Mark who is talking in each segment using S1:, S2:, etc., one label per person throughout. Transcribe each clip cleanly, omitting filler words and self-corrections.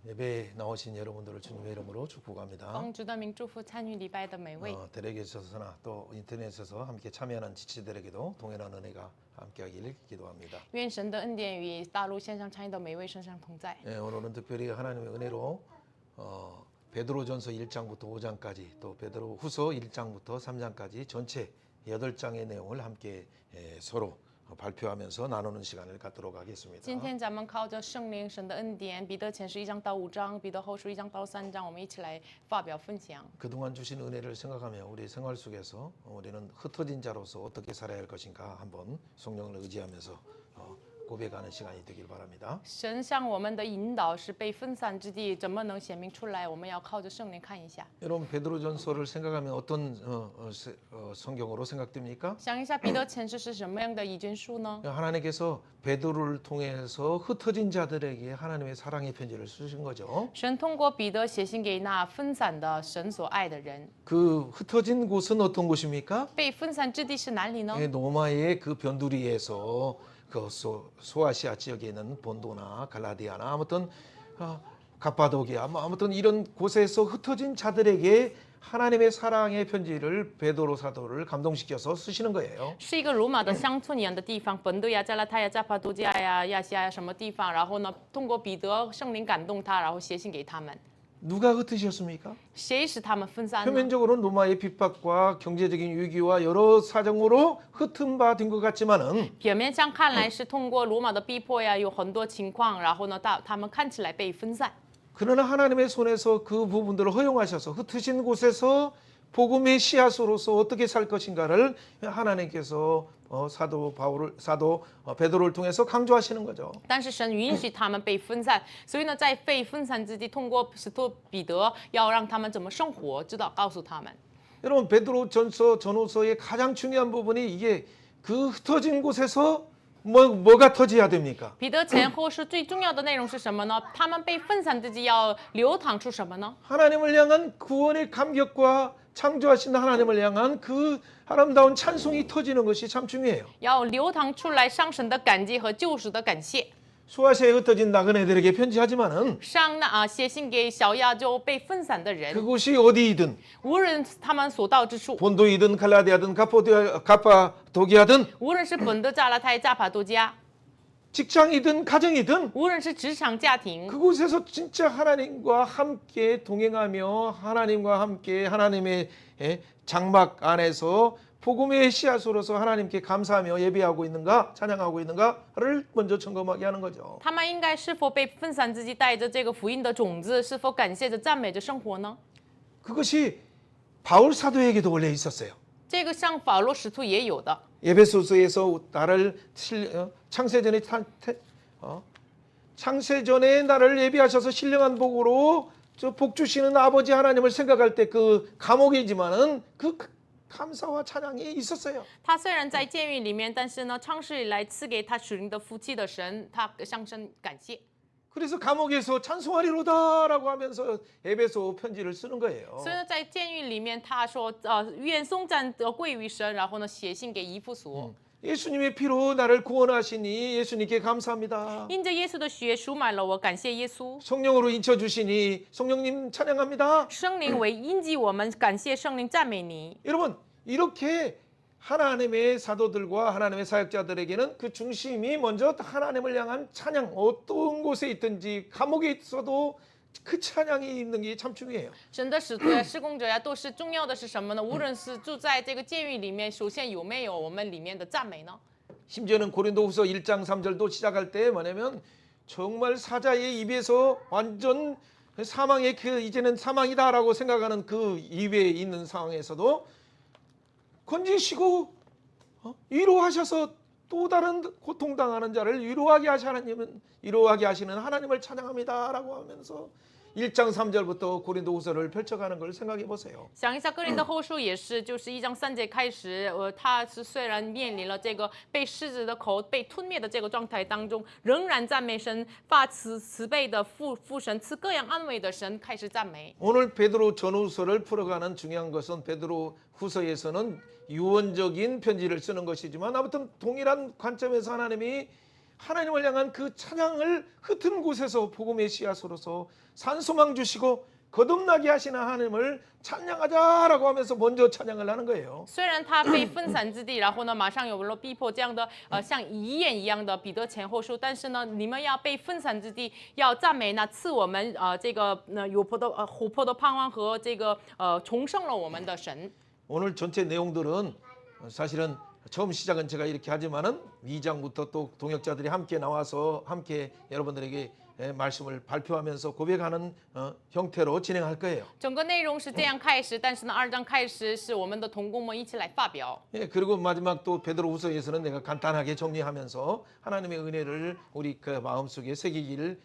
S1: 예배에 나오신 여러분들을 주님의 이름으로 축복합니다.
S2: 奉主的名祝福参与礼拜的每位。
S1: 텔레비전에서나 또 인터넷에서 함께 참여하는 지체들에게도 동일한 은혜가 함께하기를 기도합니다.
S2: 愿神的恩典与大陆线上参与的每位身上同在。
S1: 오늘은 특별히 하나님의 은혜로 베드로전서 1장부터 5장까지 또 베드로후서 1장부터 3장까지 전체 8장의 내용을 함께 서로 발표하면서 나누는 시간을 갖도록 하겠습니다.
S2: 今天咱们靠着圣灵神的恩典，彼得前书1章到5章，彼得后书1章到3章，我们一起来发表分享。
S1: 그동안 주신 은혜를 생각하며 우리 생활 속에서 우리는 흩어진 자로서 어떻게 살아야 할 것인가 한번 성령을 의지하면서 고백하는 시간이 되길 바랍니다.
S2: 神向我们的引导是被分散之地，怎么能显明出来？我们要靠着圣灵看一下。
S1: 여러분 베드로전서를 생각하면 어떤 성경으로 생각됩니까?
S2: 想一下彼得前书是什么样的一卷书呢？
S1: 하나님께서 베드로를 통해서 흩어진 자들에게 하나님의 사랑의 편지를 쓰신 거죠.
S2: 神通过彼得写信给那分散的神所爱的人。
S1: 그 흩어진 곳은 어떤 곳입니까?
S2: 被分散之地是哪里呢？
S1: 로마의 그 변두리에서 그 소아시아 지역에 있는 본도나 갈라디아나 아무튼 갑바도기아 아무튼 이런 곳에서 흩어진 자들에게 하나님의 사랑의 편지를 베드로 사도를 감동시켜서 쓰시는 거예요.
S2: 是一个罗马的乡村一样的地方，本都亚、加拉太呀、加帕多加呀、亚细亚呀什么地方，然后呢，通过彼得圣灵感动他，然后写信给他们。
S1: 누가 흩으셨습니까?
S2: 谁使他们分散呢？
S1: 표면적으로는 로마의 핍박과 경제적인 위기와 여러 사정으로 흩은 바 된 것 같지만은
S2: 表面上看来是通过罗马的逼迫呀，有很多情况，然后呢，他们看起来被分散。
S1: 그러나 하나님의 손에서 그 부분들을 허용하셔서 흩으신 곳에서 복음의 씨앗으로서 어떻게 살 것인가를 하나님께서 사도 베드로를 통해서 강조하시는 거죠.
S2: 但是神允许他们被分散，所以呢，在被分散之地，通过使徒彼得要让他们怎么生活，知道告诉他们。
S1: 여러분 베드로 전후서의 가장 중요한 부분이 이게 그 흩어진 곳에서 뭐가 터져야 됩니까?
S2: 彼得前后是最重要的内容是什么呢？他们被分散之际要流淌出什么呢？
S1: 하나님을 향한 구원의 감격과 창조하신 하나님을 향한 그 아름다운 찬송이 터지는 것이 참 중요해요.
S2: 要流淌出来上神的感激和救赎的感谢。
S1: 소아시아에 흩어진 나그네들에게 편지하지만은
S2: 写信给小亚洲被分散的人，
S1: 그곳이 어디이든
S2: 无论他们所到之处，
S1: 본도이든 갈라디아든 가파도기아든
S2: 无论是本德、加拉太、加帕多加，
S1: 직장이든 가정이든
S2: 无论是职场、家庭，
S1: 그곳에서 진짜 하나님과 함께 동행하며 하나님과 함께 하나님의 장막 안에서 복음의 씨앗으로서 하나님께 감사하며 예배하고 있는가 찬양하고 있는가를 먼저 점검하게 하는 거죠.
S2: 他们应该是否被分散之际带着这个福音的种子，是否感谢着、赞美着生活呢？
S1: 그것이 바울 사도에게도 원래 있었어요.
S2: 这个像保罗使徒也有的。
S1: 에베소서에서 나를 창세전에 나를 예비하셔서 신령한 복으로 복 주시는 아버지 하나님을 생각할 때 그 감옥이지만은 그 감사와 찬양이 있었어요.
S2: 他虽然在监狱里面，但是呢，创世以来赐给他属灵的福气的神，他向神感谢。
S1: 그래서 감옥에서 찬송하리로다라고 하면서 에베소 편지를 쓰는 거예요.
S2: 所以呢，在监狱里面，他说愿颂赞归于神，然后呢，写信给以弗所。
S1: 예수님의 피로 나를 구원하시니 예수님께 감사합니다.
S2: 因着耶稣的血赎买了我，感谢耶稣。
S1: 성령으로 인쳐 주시니 성령님 찬양합니다.
S2: 圣灵为印记我们，感谢圣灵，赞美你。
S1: 여러분 이렇게 하나님의 사도들과 하나님의 사역자들에게는 그 중심이 먼저 하나님을 향한 찬양 어떤 곳에 있든지 감옥에 있어도 그 찬양이 있는 게 참 중요해요.
S2: 神的使徒呀、施工者呀，都是重要的是什么呢？无论是住在这个监狱里面，首先有没有我们里面的赞美呢？
S1: 심지어는 고린도후서 1장 3절도 시작할 때 뭐냐면 정말 사자의 입에서 완전 사망의 그 이제는 사망이다라고 생각하는 그 입에 있는 상황에서도 건지시고 위로하셔서 또 다른 고통당하는 자를 위로하게 하시는 하나님을 찬양합니다라고 하면서 1장 3절부터 고린도후서를 펼쳐가는 걸 생각해 보세요.
S2: 想一下，哥林的后书也是，就是1章3节开始，他是虽然面临了这个被狮子的口被吞灭的这个状态当中，仍然赞美神，发慈悲的父神，赐各样安慰的神，开始赞美。
S1: 오늘 베드로 전후서를 풀어가는 중요한 것은 베드로 후서에서는 유언적인 편지를 쓰는 것이지만 아무튼 동일한 관점에서 하나님이 하나님을 향한 그 찬양을 흩은 곳에서 복음의 씨앗으로서 산소망 주시고 거듭나게 하시는 하나님을 찬양하자라고 하면서 먼저 찬양을 하는 거예요.
S2: 虽然他被分散之地，然后呢，马上有了逼迫这样的像遗言一样的彼得前后书，但是呢，你们要被分散之地，要赞美那赐我们这个活泼的盼望和这个重生了我们的神。
S1: 오늘 전체 내용들은 사실은 처음 시작은 제가 이렇게 하지만은 2장부터 또 동역자들이 함께 나와서 함께 여러분들에게 말씀을 발표하면서 고백하는 형태로 진행할 거예요.
S2: 整个内容是这样开始，但是呢，2章开始是我们的同工们一起来发表。
S1: 예, 그리고 마지막 또 베드로후서에서는 내가 간단하게 정리하면서 하나님의 은혜를 우리 그 마음속에 새기기를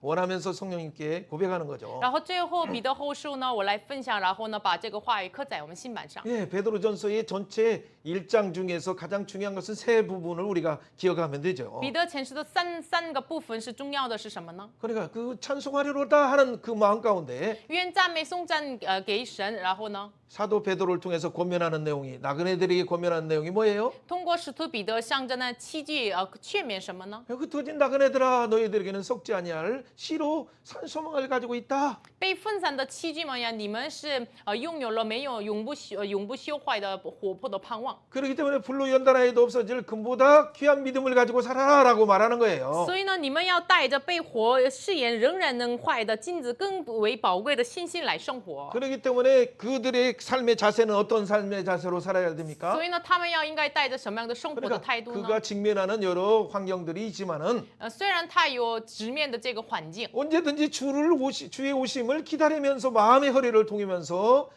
S1: 원하면서 성령님께 고백하는 거죠.
S2: 然后最后彼得后书呢，我来分享，然后呢，把这个话语刻在我们心板上。
S1: 예, 베드로전서의 전체 1장 중에서 가장 중요한 것은 세 부분을 우리가 기억하면 되죠.
S2: 彼得前书的三个部分是重要的是什么呢？
S1: 그러니까 그 찬송하리로다 하는 그 마음 가운데
S2: 愿赞美颂赞给神，然后呢，
S1: 사도 베드로를 통해서 권면하는 내용이 나그네들에게 권면하는 내용이 뭐예요?
S2: 通过使徒彼得向着那七句劝勉什么呢？
S1: 흩어진 나그네들아 너희들에게는 썩지 아니할 시로 산소망을 가지고 있다.
S2: 被分散的七句们呀，你们是拥有了没有永不朽坏的活泼的盼望。
S1: 그렇기 때문에 불로 연단하여도 없어질 금보다 귀한 믿음을 가지고 살아라라고 말하는 거예요.
S2: 所以呢，你们要带着被火誓言仍然能坏的金子更为宝贵的信心来生活。
S1: 그렇기 때문에 그들의 삶의 자세는 어떤 삶의 자세로 살아야 됩니까?
S2: 所以呢，他们应该带着什么样的生活的
S1: 그러니까
S2: 态度呢？
S1: 그가 직면하는 여러 환경들이 있지만은
S2: 虽然他有直面的这个环境，
S1: 언제든지 주의 오심을 기다리면서 마음의 허리를 동이면서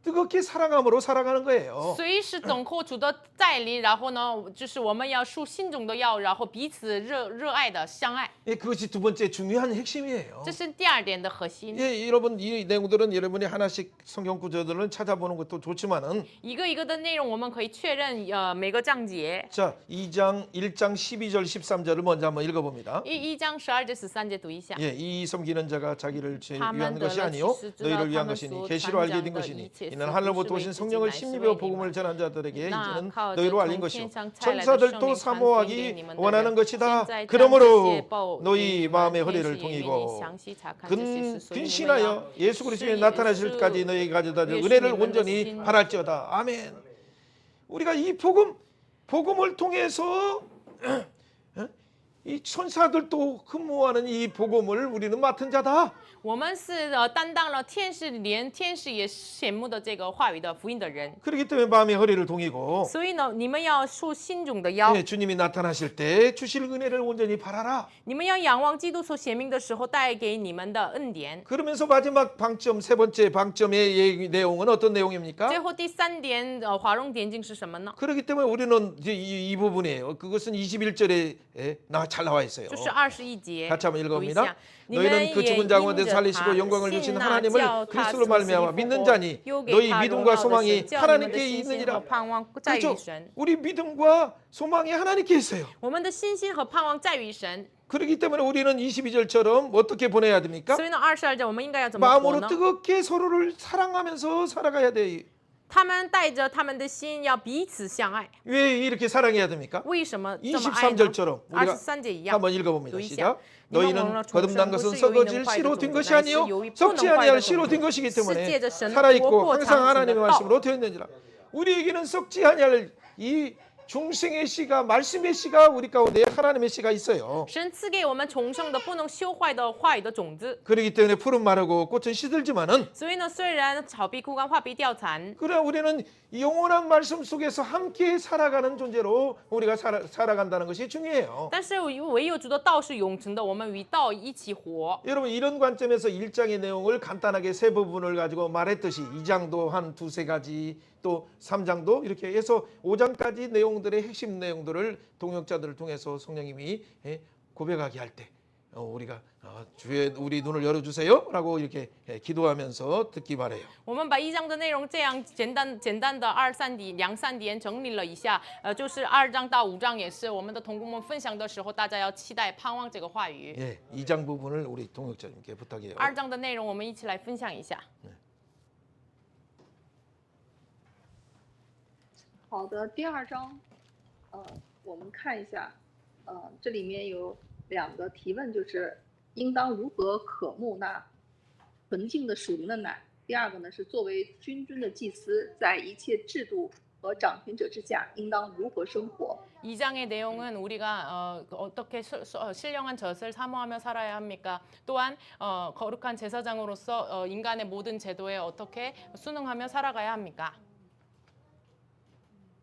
S1: 뜨겁게 사랑함으로 살아가는 거예요.
S2: 随时等候主的再临，然后呢，就是我们要树心中的药，然后彼此热爱的相爱，
S1: 예, 그것이 두 번째 중요한 핵심이에요.
S2: 这是第二点的核心。
S1: 예, 여러분 이 내용들은 여러분이 하나씩 성경 구절들을 찾아보는 것도 좋지만은
S2: 一个一个的内容，我们可以确认每个章节。
S1: 자, 1장 12절 13절을 먼저 한번 읽어봅니다.
S2: 1章12节13节读一下。
S1: 예, 이 섬기는 자가 자기를
S2: 他们
S1: 위한
S2: 得
S1: 것이
S2: 了
S1: 아니요
S2: 启示，知道
S1: 너희를
S2: 他
S1: 위한
S2: 们
S1: 것이니
S2: 所
S1: 계시로
S2: 传
S1: 알게
S2: 讲
S1: 된
S2: 的
S1: 것이니
S2: 一切，
S1: 이는
S2: 似乎
S1: 하늘로부터
S2: 是为
S1: 오신
S2: 自己，
S1: 성령을
S2: 乃是
S1: 힘입어
S2: 为你
S1: 복음을
S2: 们。
S1: 전한 자들에게
S2: 那
S1: 이제는
S2: 靠着
S1: 너희로
S2: 从
S1: 알린
S2: 天
S1: 것이요
S2: 上差来的圣
S1: 천사들도
S2: 灵传福音给
S1: 사모하기
S2: 你们的
S1: 원하는
S2: 人，
S1: 것이다.
S2: 现在将这些
S1: 그러므로
S2: 报给
S1: 너희
S2: 你们
S1: 마음의
S2: 天
S1: 허리를
S2: 使也愿意
S1: 동이고
S2: 详细查看这些事，所以你们要
S1: 근신하여 예수 그리스도의 나타나실까지 너희에게 가져다 줄 은혜를 온전히 바랄지어다. 아멘. 우리가 이 복음을 통해서 이 천사들도 흠모하는 이 복음을 우리는 맡은 자다.
S2: 我们是担当了天使连天使也羡慕的这个话语的福音的人，
S1: 그렇기 때문에 마음의 허리를 동이고
S2: 所以呢，你们要束心中的腰，
S1: 네, 주님이 나타나실 때 주실 은혜를 온전히 바라라.
S2: 你们要仰望基督所显明的时候带给你们的恩典。
S1: 그러면서 마지막 방점 세 번째 방점의 내용은 어떤 내용입니까?
S2: 最后第3点划重点睛是什么呢？
S1: 그렇기 때문에 우리는 이제 이 부분이에요. 그것은 21절에 잘 나와 있어요.
S2: 就是21节，
S1: 같이 한번
S2: 读一
S1: 읽어봅니다.
S2: 下。你
S1: 너희는
S2: 们
S1: 그
S2: 也
S1: 죽은
S2: 因
S1: 자 가운데
S2: 着
S1: 살리시고
S2: 他
S1: 영광을
S2: 信
S1: 주신
S2: 那
S1: 하나님을
S2: 叫他
S1: 그리스도로
S2: 从死里
S1: 말미암아
S2: 复
S1: 믿는
S2: 活
S1: 자니
S2: 又给
S1: 너희
S2: 他荣
S1: 믿음과
S2: 耀的
S1: 소망이
S2: 神，叫你们的
S1: 하나님께
S2: 信心和
S1: 있느니라.
S2: 盼望在于
S1: 그렇죠?
S2: 神。
S1: 우리 믿음과 소망이 하나님께 있어요.
S2: 我们的信心和盼望在于神，
S1: 그렇기 때문에 우리는 22절처럼 어떻게 보내야 됩니까?
S2: 所以呢，22节我们应该要怎么活
S1: 마음으로
S2: 呢？
S1: 뜨겁게 서로를 사랑하면서 살아가야 돼.
S2: 他们带着他们的心要彼此相爱。
S1: 왜 이렇게 사랑해야 됩니까?
S2: 为什么这么爱呢？
S1: 23절처럼 우리가
S2: 23节一样。
S1: 한번 읽어봅니다.
S2: 读一下
S1: 시작. 너희는 거듭난 것은 썩어질 씨로 된 것이 아니요 썩지 아니할 씨로 된 것이기 때문에 살아있고 항상 하나님의 말씀으로 되었느니라. 우리에게는 썩지 아니할 이 중생의 씨가 말씀의 씨가 우리 가운데 하나님의 씨가 있어요.
S2: 神赐给我们重生的、不能修坏的话语的种子。
S1: 그렇기 때문에 풀은 마르고 꽃은 시들지만은
S2: 所以呢，虽然草必枯干，花必掉残，
S1: 그래 우리는 영원한 말씀 속에서 함께 살아가는 존재로 우리가 살아간다는 것이 중요해요.
S2: 但是唯有主的道是永恒的，我们与道一起活。
S1: 여러분 이런 관점에서 1장의 내용을 간단하게 세 부분을 가지고 말했듯이 2장도 한 두세 가지 또 3장도 이렇게 해서 5장까지 내용들의 핵심 내용들을 동역자들을 통해서 성령님이 고백하게 할 때 우리가 주의 우리 눈을 열어주세요라고 이렇게 기도하면서 듣기 바래요.
S2: 我们把1章的内容这样简单的2、3点整理了一下，就是2章到5章也是我们的同工们分享的时候，大家要期待盼望这个话语。
S1: 예, 2장 부분을 우리 동역자님께 부탁해요.
S2: 2章的内容我们一起来分享一下。
S3: 好的，第2章，我们看一下这里面有2个提问，就是应当如何渴慕那纯净的属灵的奶？第二个呢是作为君尊的祭司，在一切制度和掌权者之下，应当如何生活？
S2: 이 장의 내용은 우리가 어떻게 신령한 젖을 사모하며 살아야 합니까? 또한 거룩한 제사장으로서 인간의 모든 제도에 어떻게 순응하며 살아가야 합니까?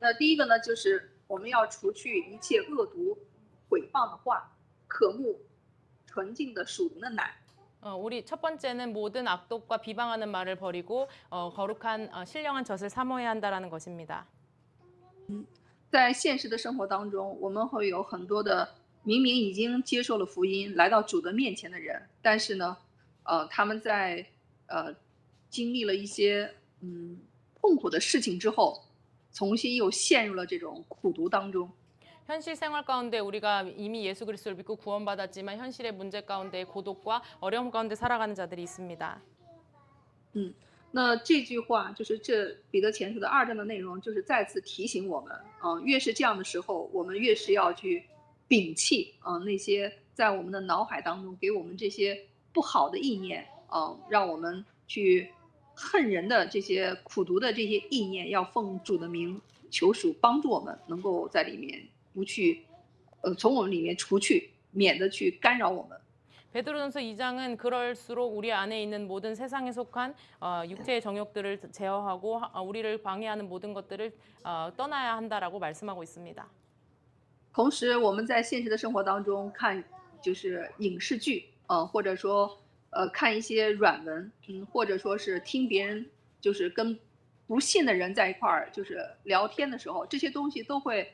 S3: 那第一个呢，就是我们要除去一切恶毒、毁谤的话，渴慕纯净的属灵的奶。
S2: 우리 첫 번째는 모든 악독과 비방하는 말을 버리고 거룩한 신령한 젖을 사모해야 한다라는 것입니다.
S3: 在现实的生活当中，我们会有很多的明明已经接受了福音，来到主的面前的人，但是呢，他们在经历了一些痛苦的事情之后，重新又陷入了这种苦毒当中。
S2: 현실 생활 가운데 우리가 이미 예수 그리스도를 믿고 구원받았지만 현실의 문제 가운데 고독과 어려움 가운데 살아가는 자들이 있습니다.
S3: 那这句话就是这彼得前书的2章的内容，就是再次提醒我们，越是这样的时候，我们越是要去摒弃那些在我们的脑海当中给我们这些不好的意念，让我们去恨人的这些苦毒的这些意念，要奉主的名求主帮助我们，能够在里面不去，从我们里面除去，免得去干扰我们。
S2: 베드로전서 2장은 그럴수록 우리 안에 있는 모든 세상에 속한 육체의 정욕들을 제어하고 우리를 방해하는 모든 것들을 떠나야 한다라고 말씀하고 있습니다.
S3: 同时，我们在现实的生活当中看就是影视剧，或者说看一些软文，或者说是听别人就是跟不信的人在一块儿就是聊天的时候，这些东西都会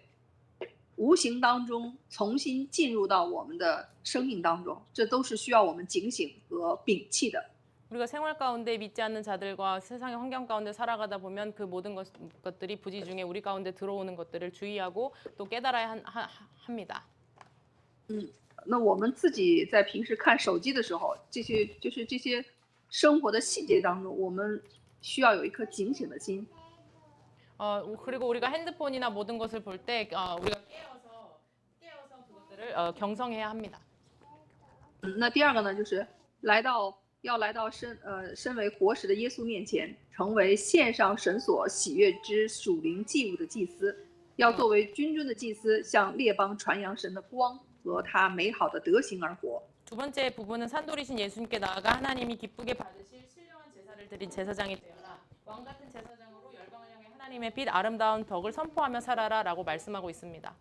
S3: 无形当中重新进入到我们的生命当中，这都是需要我们警醒和摒弃的。
S2: 우리가 생활 가운데 믿지 않는 자들과 세상의 환경 가운데 살아가다 보면 그 모든 것들이 부지 중에 우리 가운데 들어오는 것들을 주의하고 또 깨달아야 합니다.
S3: 那我们自己在平时看手机的时候，这些生活的细节当中，我们需要有一颗警醒的心。
S2: 그리고 우리가 핸드폰이나 모든 것을 볼 때 우리가 깨어서 그것들을 경성해야 합니다.
S3: 那第二个呢，就是要来到身为活石的耶稣面前，成为献上神所喜悦之属灵祭物的祭司，要作为君尊的祭司，向列邦传扬神的光和他美好的德行而活。
S2: 두 번째 부분은 산돌이신 예수님께 나아가 하나님이 기쁘게 받으실 신령한 제사를 드린 제사장이 되어라. 왕 같은 제사장으로 열방을 향해 하나님의 빛 아름다운 덕을 선포하며 살아라라고 말씀하고 있습니다.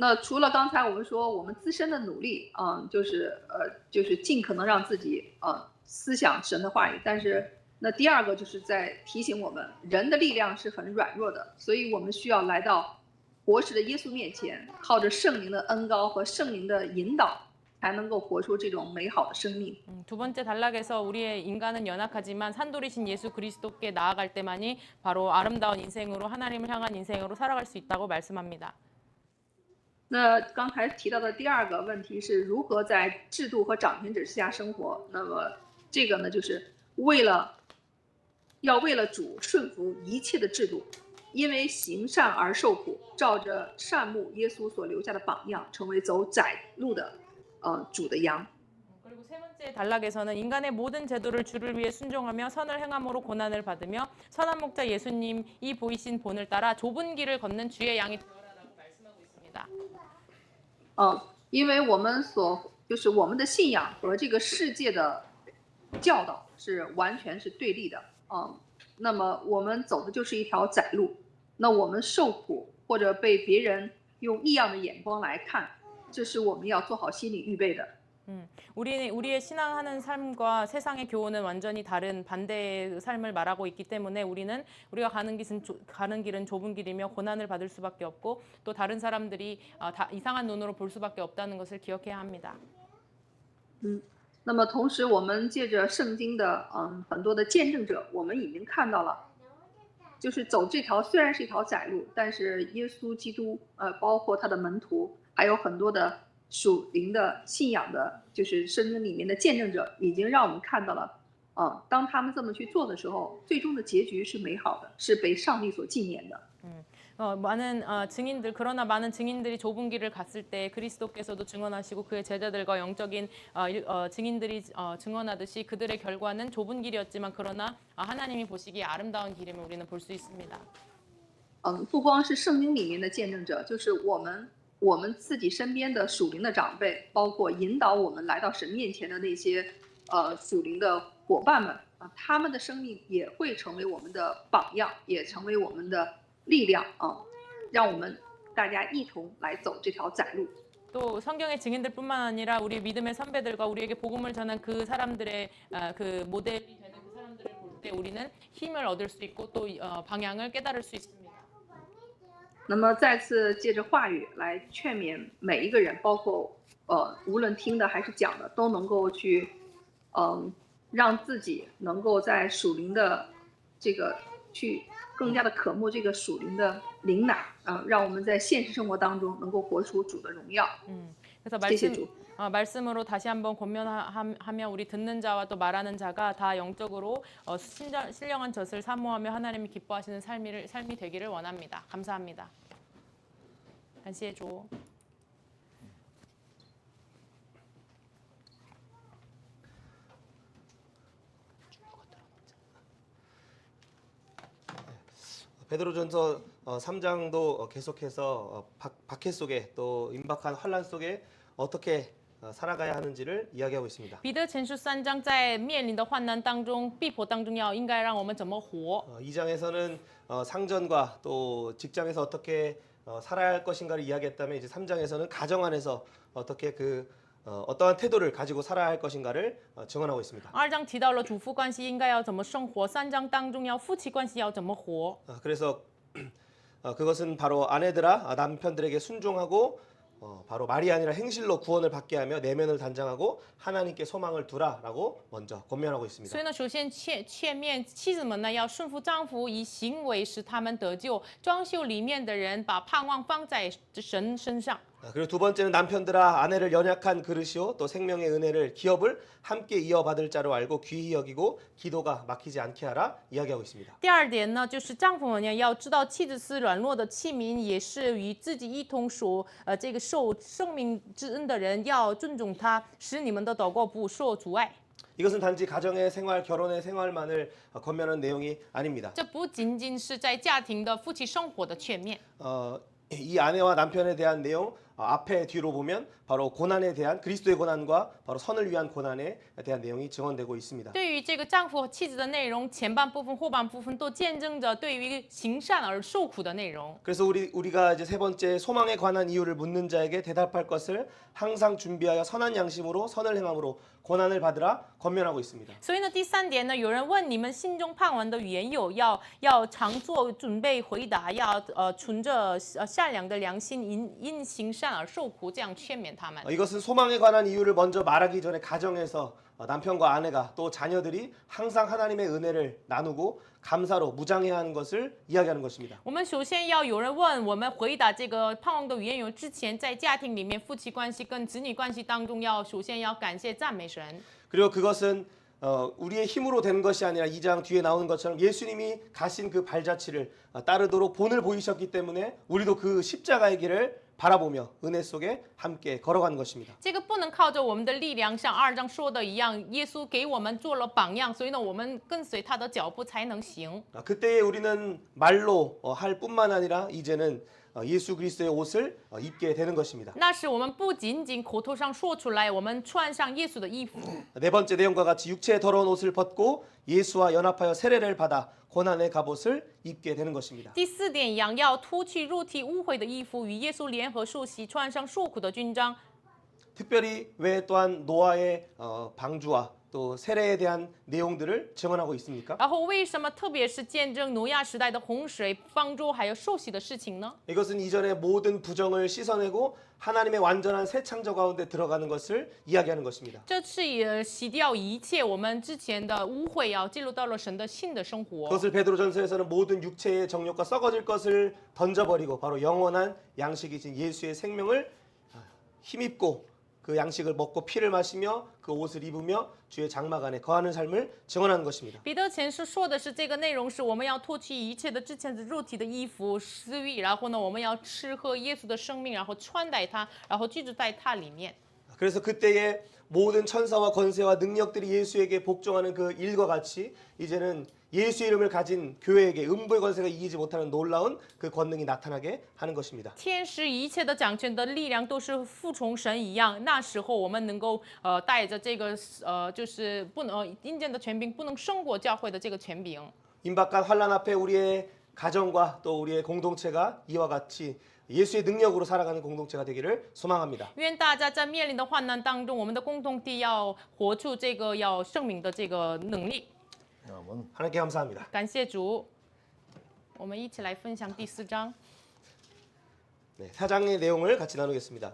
S3: 那除了刚才我们说我们自身的努力，就是尽可能让自己思想神的话语，但是那第二个就是在提醒我们，人的力量是很软弱的，所以我们需要来到活石的耶稣面前，靠着圣灵的恩膏和圣灵的引导，才能够活出这种美好的生命。
S2: 두 번째 단락에서 우리의 인간은 연약하지만 산돌이신 예수 그리스도께 나아갈 때만이 바로 아름다운 인생으로 하나님을 향한 인생으로 살아갈 수 있다고 말씀합니다.
S3: 那刚才提到的第二个问题是如何在制度和掌权者之下生活。那么这个呢，就是为了主顺服一切的制度，因为行善而受苦，照着善牧耶稣所留下的榜样，成为走窄路的主的羊。
S2: 그리고 세 번째 단락에서는 인간의 모든 제도를 주를 위해 순종하며 선을 행함으로 고난을 받으며 선한 목자 예수님이 보이신 본을 따라 좁은 길을 걷는 주의 양이 되어라라고 말씀하고 있습니다.
S3: 因为我们我们的信仰和这个世界的教导是完全是对立的。那么我们走的就是一条窄路，那我们受苦或者被别人用异样的眼光来看，这是我们要做好心理预备的。
S2: 우리의 신앙하는 삶과 세상의 교훈은 완전히 다른 반대의 삶을 말하고 있기 때문에 우리가 가는 길은 좁은 길이며 고난을 받을 수밖에 없고 또 다른 사람들이 다 이상한 눈으로 볼 수밖에 없다는 것을 기억해야 합니다.
S3: 那么同时，我们借着圣经的很多的见证者，我们已经看到了，就是走这条虽然是一条窄路，但是耶稣基督包括他的门徒，还有很多的属灵的信仰的，就是圣经里面的见证者，已经让我们看到了，当他们这么去做的时候，最终的结局是美好的，是被上帝所纪念的。
S2: 많은 증인들 그러나 많은 증인들이 좁은 길을 갔을 때 그리스도께서도 증언하시고 그의 제자들과 영적인 증인들이 증언하듯이 그들의 결과는 좁은 길이었지만 그러나 하나님이 보시기에 아름다운 길임을 우리는 볼 수 있습니다.
S3: 不光是圣经里面的见证者，就是我们自己身边的属灵的长辈，包括引导我们来到神面前的那些属灵的伙伴们啊，他们的生命也会成为我们的榜样，也成为我们的力量啊，让我们大家一同来走这条窄路。
S2: 또 성경의 증인들뿐만 아니라 우리 믿음의 선배들과 우리에게 복음을 전한 그 사람들의 그 모델이 되는 그 사람들을 볼 때 우리는 힘을 얻을 수 있고 또 방향을 깨달을 수 있습니다.
S3: 那么再次借着话语来劝勉每一个人，包括无论听的还是讲的，都能够去让自己能够在属灵的这个去更加的渴慕这个属灵的灵奶让我们在现实生活当中能够活出主的荣耀。
S2: 그래서
S3: 谢谢主。
S2: 말씀으로 다시 한번 권면하며 우리 듣는 자와 또 말하는 자가 다 영적으로 신령한 젖을 사모하며 하나님이 기뻐하시는 삶이 되기를 원합니다. 감사합니다. 感谢主。
S4: 베드로전서 3장도 계속해서 박해 속에 또 임박한 환란 속에 어떻게 살아가야 하는지를 이야기하고 있습니다.
S2: 彼得前书3章在面临的患难当中、逼迫当中，应该让我们怎么活？
S4: 이 장에서는 상전과 또 직장에서 어떻게 살아야 할 것인가를 이야기했다면 이제 3장에서는 가정 안에서 어떻게 어떠한 태도를 가지고 살아야 할 것인가를 증언하고 있습니다.
S2: 2章提到了主夫关系应该要怎么生活，3章当中夫妻关系要怎么活。
S4: 그래서 그것은 바로 아내들아 남편들에게 순종하고 바로 말이 아니라 행실로 구원을 받게 하며 내면을 단장하고 하나님께 소망을 두라라고 먼저 권면하고 있습니다.
S2: 所以呢，首先劝勉妻子们呢，要顺服丈夫，以行为使他们得救。装修里面的人把盼望放在神身上。
S4: 그리고 두 번째는 남편들아 아내를 연약한 그릇이요 또 생명의 은혜를 기업을 함께 이어받을 자로 알고 귀히 여기고 기도가 막히지 않게 하라 이야기하고 있습니다.
S2: 第二点呢，就是丈夫们要知道妻子是软弱的器皿，也是与自己一同这个受生命之恩的人，要尊重他，使你们的祷告不受阻碍。
S4: 이것은 단지 가정의 생활, 결혼의 생활만을 권면하는 내용이 아닙니다.
S2: 这不仅仅是在家庭的夫妻生活的劝勉。
S4: 이 아내와 남편에 대한 내용 앞에 뒤로 보면 바로 고난에 대한 그리스도의 고난과 바로 선을 위한 고난에 대한 내용이 증언되고 있습니다.
S2: 对于这个丈夫和妻子的内容，前半部分、后半部分都见证着对于行善而受苦的内容。
S4: 그래서 우리가 이제 세 번째 소망에 관한 이유를 묻는 자에게 대답할 것을 항상 준비하여 선한 양심으로 선을 행함으로 고난을 받으라 권면하고 있습니다.
S2: 所以呢，第三点呢，有人问你们心中盼望的缘由，要常做准备回答，要存着善良的良心，因行善而受苦，这样劝勉他们。
S4: 이것은 소망에 관한 이유를 먼저 말하기 전에 가정에서 남편과 아내가 또 자녀들이 항상 하나님의 은혜를 나누고 감사로 무장해야 하는 것을 이야기하는 것입니다.
S2: 我们首先要有人问我们回答这个盼望的缘由之前，在家庭里面夫妻关系跟子女关系当中，首先要感谢赞美神。
S4: 그리고 그것은 우리의 힘으로 되는 것이 아니라 2장 뒤에 나오는 것처럼 예수님이 가신 그 발자취를 따르도록 본을 보이셨기 때문에 우리도 그 십자가의 길을 바라보며 은혜 속에 함께 걸어가는 것입니다.
S2: 这个不能靠着我们的力量，像2章说的一样，耶稣给我们做了榜样，所以呢，我们跟随他的脚步才能行。
S4: 그때에 우리는 말로 할 뿐만 아니라 이제는 예수 그리스도의 옷을 입게 되는 것입니다.
S2: 那是我们不仅仅口头上说出来，我们穿上耶稣的衣服。
S4: 네 번째 내용과 같이 육체의 더러운 옷을 벗고 예수와 연합하여 세례를 받아 고난의 갑옷을 입게 되는 것입니다.
S2: 第四点一样，要脱去肉体污秽的衣服，与耶稣联合受洗，穿上受苦的军装。
S4: 특별히 왜 또한 노아의 방주와 또 세례에 대한 내용들을 증언하고 있습니까?
S2: 然后为什么特别是见证挪亚时代的洪水、方舟还有受洗的事情呢？
S4: 이것은 이전의 모든 부정을 씻어내고 하나님의 완전한 새 창조 가운데 들어가는 것을 이야기하는 것입니다.
S2: 这是也洗掉一切我们之前的污秽，进入到了神的新的生活。
S4: 그것을 베드로전서에서는 모든 육체의 정욕과 썩어질 것을 던져버리고 바로 영원한 양식이신 예수의 생명을 힘입고 그 양식을 먹고 피를 마시며 그 옷을 입으며 주의 장막 안에 거하는 삶을 증언하는 것입니다.
S2: 彼得前书说的是这个内容，是我们要脱去一切的之前的肉体的衣服、私欲，然后呢，我们要吃喝耶稣的生命，然后穿戴他，然后居住在他里面。
S4: 그래서 그때에 모든 천사와 권세와 능력들이 예수에게 복종하는 그 일과 같이 이제는 예수 이름을 가진 교회에게 음부의 권세가 이기지 못하는 놀라운 그 권능이 나타나게 하는 것입니다.
S2: 天使一切的掌权的力量都是服从神一样，那时候我们能够带着这个就是不能阴间的权柄，不能胜过教会的这个权柄。
S4: 임박한 환난 앞에 우리의 가정과 또 우리의 공동체가 이와 같이 예수의 능력으로 살아가는 공동체가 되기를 소망합니다.
S2: 愿大家在面临的患难当中，我们的共同体要活出这个要圣明的这个能力。
S4: 하나님께 감사합니다.
S2: 感谢主，我们一起来分享第4章。
S4: 네, 4장의 내용을 같이 나누겠습니다.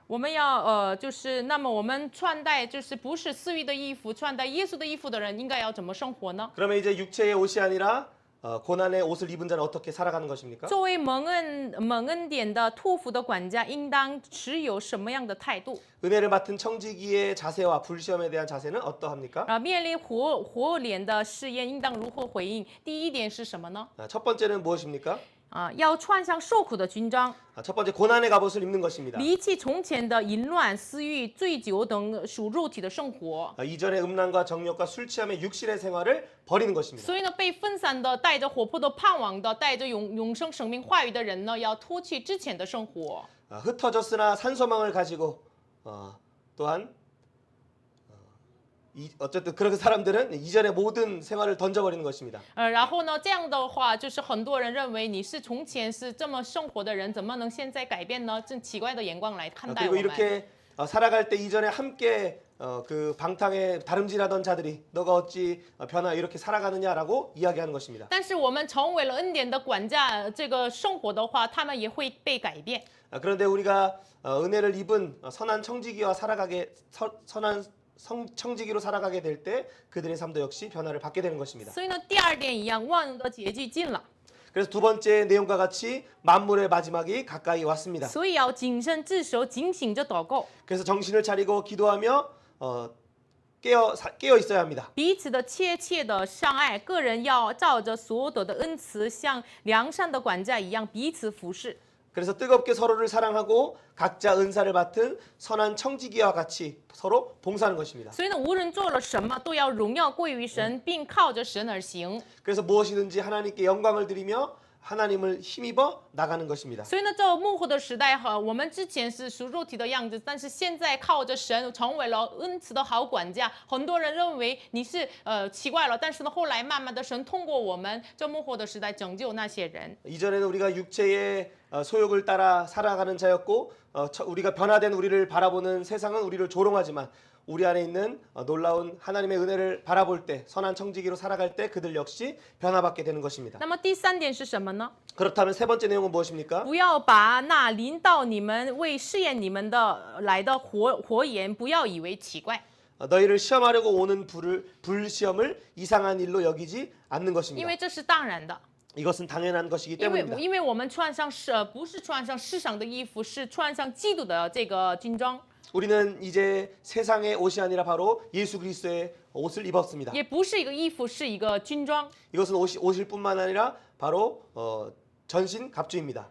S2: 我们要就是那么我们穿戴就是不是私欲的衣服，穿戴耶稣的衣服的人应该要怎么生活呢？
S4: 그러면 이제 육체의 옷이 아니라 고난의 옷을 입은 자는 어떻게 살아가는 것입니까?
S2: 作为蒙恩典的托付的管家，应当持有什么样的态度？
S4: 은혜를 맡은 청지기의 자세와 불시험에 대한 자세는 어떠합니까?
S2: 面临火脸的试验，应当如何回应？第一点是什么呢？
S4: 첫 번째는 무엇입니까?
S2: 要穿上受苦的军装，
S4: 첫 번째 고난의 갑옷을 입는 것입니다.
S2: 离弃从前的淫乱、私欲、醉酒等属肉体的生活。
S4: 이전의 음란과 정욕과 술 취함의 육신의 생활을 버리는 것입니다.
S2: 所以呢，被分散的、带着活泼的盼望的、带着永生生命话语的人呢，要脱去之前的生活。
S4: 흩어졌으나 산소망을 가지고 또한 어쨌든 그렇게 사람들은 이전의 모든 생활을 던져버리는 것입니다.
S2: 然后呢，这样的话，就是很多人认为你是从前是这么生活的人，怎么能现在改变呢？这奇怪的眼光来看待
S4: 그리고
S2: 我们。
S4: 이렇게 살아갈 때 이전에 함께 그 방탕에 다름질하던 자들이 너가 어찌 변화 이렇게 살아가느냐라고 이야기하는 것입니다.
S2: 但是我们成为了恩典的管家，这个生活的话，他们也会被改变。
S4: 그런데 우리가 은혜를 입은 선한 청지기와 선한 청지기로 살아가게 될 때 그들의 삶도 역시 변화를 받게 되는 것입니다.
S2: 所以呢，第二点一样，万物的结局近了，
S4: 그래서 두 번째 내용과 같이 만물의 마지막이 가까이 왔습니다.
S2: 所以要谨慎自守，警醒着祷告，
S4: 그래서 정신을 차리고 기도하며 깨어 있어야 합니다.
S2: 彼此的切切的相爱，个人要照着所得的恩慈，像良善的管家一样彼此服侍。
S4: 그래서 뜨겁게 서로를 사랑하고 각자 은사를 맡은 선한 청지기와 같이 서로 봉사하는 것입니다.
S2: 所以呢，无论做了什么，都要荣耀归于神，并靠着神而行。
S4: 그래서 무엇이든지 하나님께 영광을 드리며 하나님을 힘입어 나가는 것입니다.
S2: 所以呢，这幕后的时代哈，我们之前是属肉体的样子，但是现在靠着神成为了恩慈的好管家。很多人认为你是奇怪了，但是呢，后来慢慢的神通过我们这幕后的时代拯救那些人。
S4: 이전에는 우리가 육체의 소욕을 따라 살아가는 자였고 우리가 변화된 우리를 바라보는 세상은 우리를 조롱하지만 우리 안에 있는 놀라운 하나님의 은혜를 바라볼 때 선한 청지기로 살아갈 때 그들 역시 변화받게 되는 것입니다.
S2: 那么第三点是什么呢？
S4: 그렇다면 세 번째 내용은 무엇입니까?
S2: 不要把那临到你们为试验你们的来的火焰，不要以为奇怪，
S4: 너희를 시험하려고 오는 불시험을 이상한 일로 여기지 않는
S2: 因
S4: 것입니다.
S2: 为这是当然的。
S4: 이것은 당연한 것이기
S2: 因为
S4: 때문입니다.
S2: 因为我们穿上不是穿上世上的衣服，是穿上基督的这个军装。
S4: 우리는 이제 세상의 옷이 아니라 바로 예수 그리스도의 옷을 입었습니다.
S2: 也不是一个衣服，是一个军装。
S4: 이것은 옷일 뿐만 아니라 바로 전신 갑주입니다.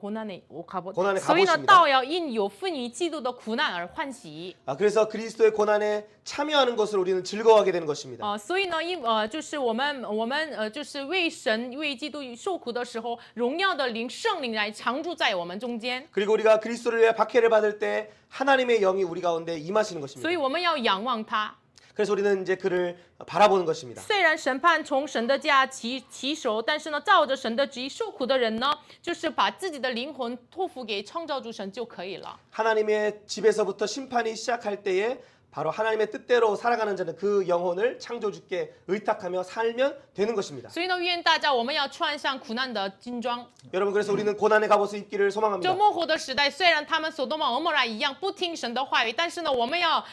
S2: 苦难的我갑옷。
S4: 고난의
S2: 所以呢，
S4: 갑옷입니다.
S2: 道要因有分于基督的苦难而欢喜。
S4: 그래서 그리스도의 고난에 참여하는 것을 우리는 즐거워하게 되는 것입니다.
S2: 所以呢，就是我们就是为神为基督受苦的时候，荣耀的灵圣灵来常住在我们中间。
S4: 그리고 우리가 그리스도를 위해 박해를 받을 때 하나님의 영이 우리 가운데 임하시는
S2: 所
S4: 것입니다.
S2: 以我们要仰望他。
S4: 그래서 우리는 이제 그를 바라보는 것입니다.
S2: 虽然审判从神的家起手，但是呢，照着神的旨意受苦的人呢，就是把自己的灵魂托付给创造主神就可以了。
S4: 하나님의 집에서부터 심판이 시작할 때에 바로 하나님의 뜻대로 살아가는 자는 그 영혼을 창조주께 의탁하며 살면 되는 것입니다.
S2: 所以呢，愿大家我们要穿上苦难的军装。
S4: 여러분 그래서 우리는 고난의 갑옷을 입기를
S2: 这
S4: 소망합니다.
S2: 幕后的时代，虽然他们所多玛俄摩拉一样不听神的话语，但是呢，我们要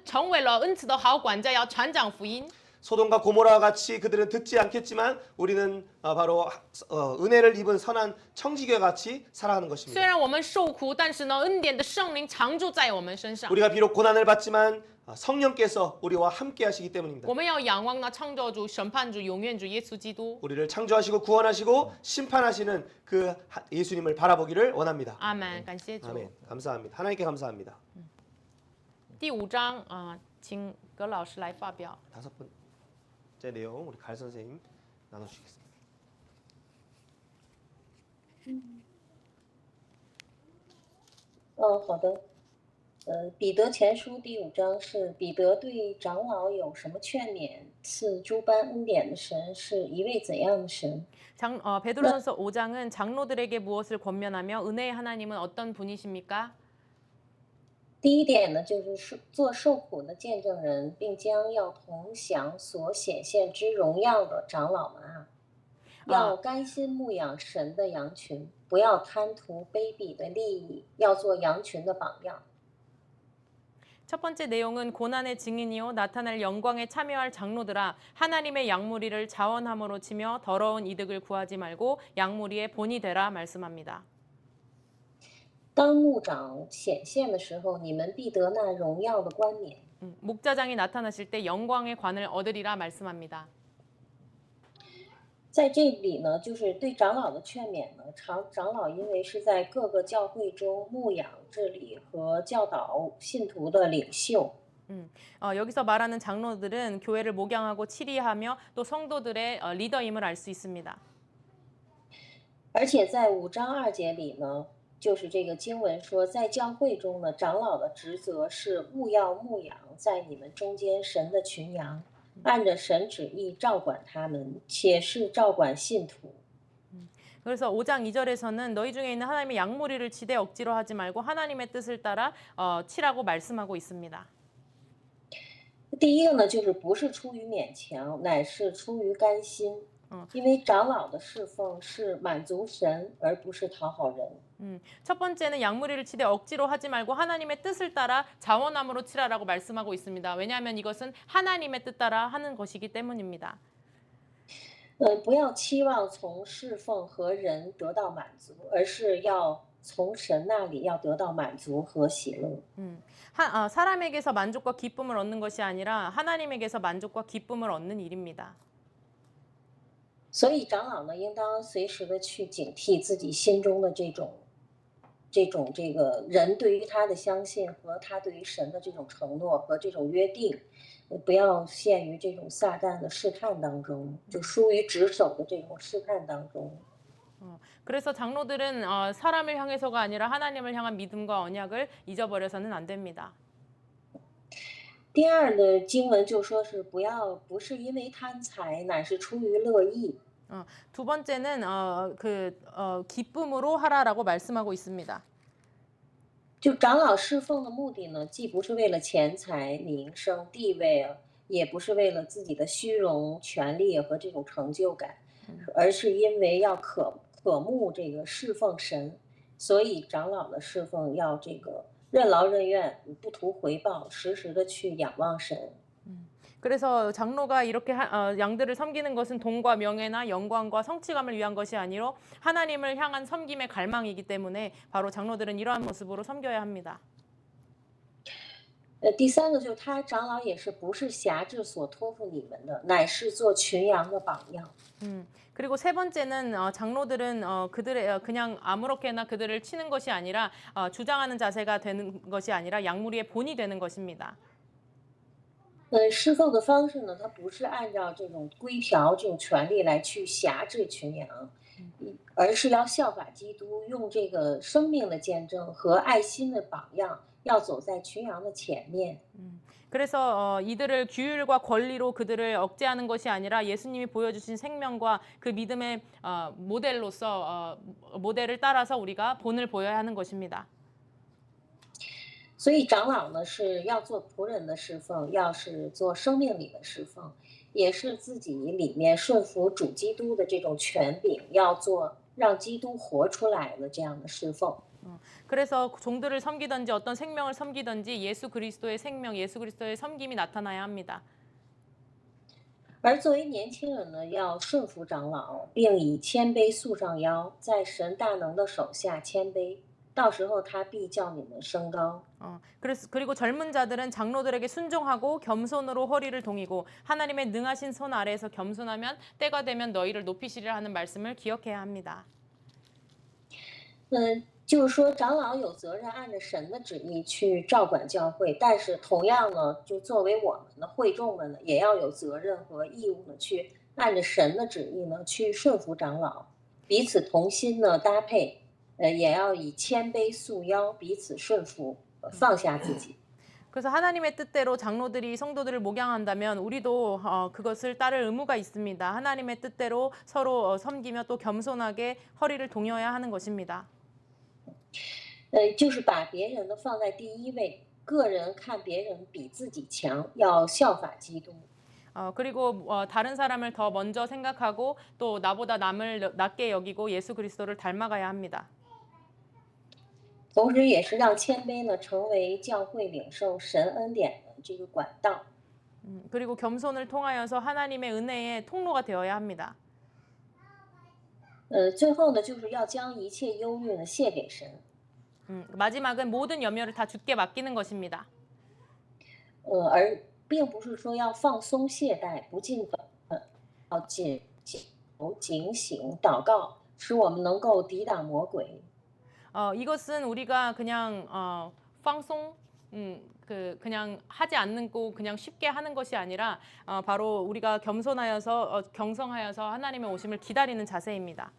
S2: 成为了恩慈的好管家，要传讲福音。
S4: 소돔과 고모라와 같이 그들은 듣지 않겠지만 우리는 바로 은혜를 입은 선한 청지기와 같이 살아가는
S2: 虽
S4: 것입니다.
S2: 然我们受苦，但是呢，恩典的圣灵常住在我们身上。
S4: 우리가 비록 고난을 받지만 성령께서 우리와 함께 하시기 때문입니다.
S2: 我们要仰望那创造主、审判主、永远主耶稣基督。
S4: 우리를 창조하시고 구원하시고 심판하시는 그 예수님을 바라보기를 원합니다.
S2: 阿门，感谢主。
S4: 아멘. 감사합니다. 하나님께 감사합니다.
S2: 第5章请葛老师来发表。
S4: 다섯 번째 내용 우리 갈 선생님 나눠주시겠습니다.
S5: 好的。彼得前书第5章是彼得对长老有什么劝勉？赐诸般恩典的神是一位怎样的神？
S2: 베드로전서 5장은 장로들에게 무엇을 권면하며 은혜의 하나님은 어떤 분이십니까?
S5: 第一点呢，就是做受苦的见证人，并将要同享所显现之荣耀的长老们啊，要甘心牧养神的羊群，不要贪图卑鄙的利益，要做羊群的榜样。
S2: 첫 번째 내용은 고난의 증인이요 나타날 영광에 참여할 장로들아 하나님의 양무리를 자원함으로 치며 더러운 이득을 구하지 말고 양무리의 본이 되라 말씀합니다.
S5: 当牧长显现的时候，你们必得那荣耀的冠冕。
S2: 목자장이 나타나실 때 영광의 관을 얻으리라 말씀합니다.
S5: 在这里呢，就是对长老的劝勉呢。长老因为是在各个教会中牧养、治理和教导信徒的领袖。
S2: 여기서 말하는 장로들은 교회를 목양하고 치리하며 또 성도들의 리더임을 알 수 있습니다.
S5: 而且在5章2节里呢，就是这个经文说，在教会中呢，长老的职责是务要牧养在你们中间神的群羊。 按着神旨意照管他们，且是照管信徒。
S2: 그래서 5장 2절에서는 너희 중에 있는 하나님의 양무리를 치되 억지로 하지 말고 하나님의 뜻을 따라 치라고 말씀하고 있습니다.
S5: 第一个呢，就是不是出于勉强，乃是出于甘心。因为长老的侍奉是满足神，而不是讨好人。
S2: 첫 번째는 양무리를 치되 억지로 하지 말고 하나님의 뜻을 따라 자원함으로 치라라고 말씀하고 있습니다. 왜냐하면 이것은 하나님의 뜻 따라 하는 것이기 때문입니다.
S5: 不要期望从侍奉和人得到满足，而是要从神那里要得到满足和喜乐。
S2: 사람에게서 만족과 기쁨을 얻는 것이 아니라 하나님에게서 만족과 기쁨을 얻는 일입니다.
S5: 所以长老呢，应当随时的去警惕自己心中的这个人对于他的相信和他对于神的这种承诺和这种约定，不要陷于这种撒旦的试探当中，就疏于职守的这种试探当中。
S2: 그래서 장로들은 사람을 향해서가 아니라 하나님을 향한 믿음과 언약을 잊어버려서는 안 됩니다.
S5: 第二的经文就说是不是因为贪财，乃是出于乐意。
S2: 두 번째는 기쁨으로 하라라고 말씀하고 있습니다.
S5: 就长老侍奉的目的呢，既不是为了钱财、名声、地位，也不是为了自己的虚荣、权力和这种成就感，而是因为要渴慕这个侍奉神，所以长老的侍奉要这个任劳任怨，不图回报，时时的去仰望神。
S2: 그래서 장로가 이렇게 양들을 섬기는 것은 돈과 명예나 영광과 성취감을 위한 것이 아니로 하나님을 향한 섬김의 갈망이기 때문에 바로 장로들은 이러한 모습으로 섬겨야 합니다.
S5: 第三个就是他长老也是不是辖制所托付你们的，乃是做群羊的榜样。
S2: 그리고 세 번째는 장로들은 그들의 그냥 아무렇게나 그들을 치는 것이 아니라 주장하는 자세가 되는 것이 아니라 양무리의 본이 되는 것입니다.
S5: 侍奉的方式呢，它不是按照这种规条、这种权利来去辖制群羊，而是要效法基督，用这个生命的见证和爱心的榜样，要走在群羊的前面。
S2: 그래서 이들을 규율과 권리로 그들을 억제하는 것이 아니라 예수님이 보여주신 생명과 그 믿음의 모델로서 모델을 따라서 우리가 본을 보여야 하는 것입니다.
S5: 所以长老呢是要做仆人的侍奉，要是做生命里的侍奉，也是自己里面顺服主基督的这种权柄，要做让基督活出来的这样的侍奉。
S2: 그래서 종들을 섬기든지 어떤 생명을 섬기든지 예수 그리스도의 생명, 예수 그리스도의 섬김이 나타나야 합니다.
S5: 而作为年轻人呢，要顺服长老，并以谦卑束上腰，在神大能的手下谦卑，到时候他必叫你们升高。
S2: 그리고 젊은 자들은 장로들에게 순종하고 겸손으로 허리를 동이고 하나님의 능하신 손 아래에서 겸손하면 때가 되면 너희를 높이시리라 하는 말씀을 기억해야 합니다.
S5: 就是说，长老有责任按着神的旨意去照管教会，但是同样呢，就作为我们的会众们呢，也要有责任和义务呢，去按着神的旨意呢，去顺服长老，彼此同心呢搭配，也要以谦卑束腰，彼此顺服，放下自己。
S2: 그래서 하나님의 뜻대로 장로들이 성도들을 목양한다면 우리도 그것을 따를 의무가 있습니다. 하나님의 뜻대로 서로 섬기며 또 겸손하게 허리를 동여야 하는 것입니다.
S5: 就是把别人呢放在第一位，个人看别人比自己强，要效法基督。
S2: 그리고 다른 사람을 더 먼저 생각하고 또 나보다 남을 낮게 여기고 예수 그리스도를 닮아가야 합니다.
S5: 同时，也是让谦卑呢成为教会领受神恩典的这个管道。
S2: 그리고 겸손을 통하여서 하나님의 은혜의 통로가 되어야 합니다.
S5: 最后呢，就是要将一切忧虑呢卸给神。
S2: 마지막은 모든 염려를 다 주께 맡기는 것입니다.
S5: 而并不是说要放松懈怠，不尽本，要谨醒祷告，使我们能够抵挡魔鬼。
S2: 이것은 우리가 그냥 방송 그냥 하지 않는 거 그냥 쉽게 하는 것이 아니라 바로 우리가 겸손하여서 경성하여서 하나님의 오심을 기다리는 자세입니다.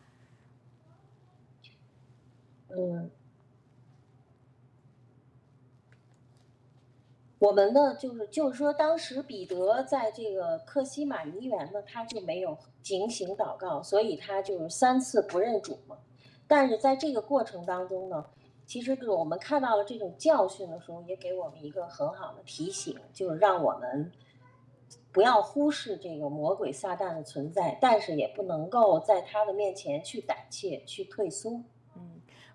S5: 我们呢，就是说，当时彼得在这个克西马尼园呢，他就没有警醒祷告，所以他就是3次不认主嘛。但是在这个过程当中呢，其实我们看到了这种教训的时候，也给我们一个很好的提醒，就是让我们不要忽视这个魔鬼撒旦的存在，但是也不能够在他的面前去胆怯、去退缩。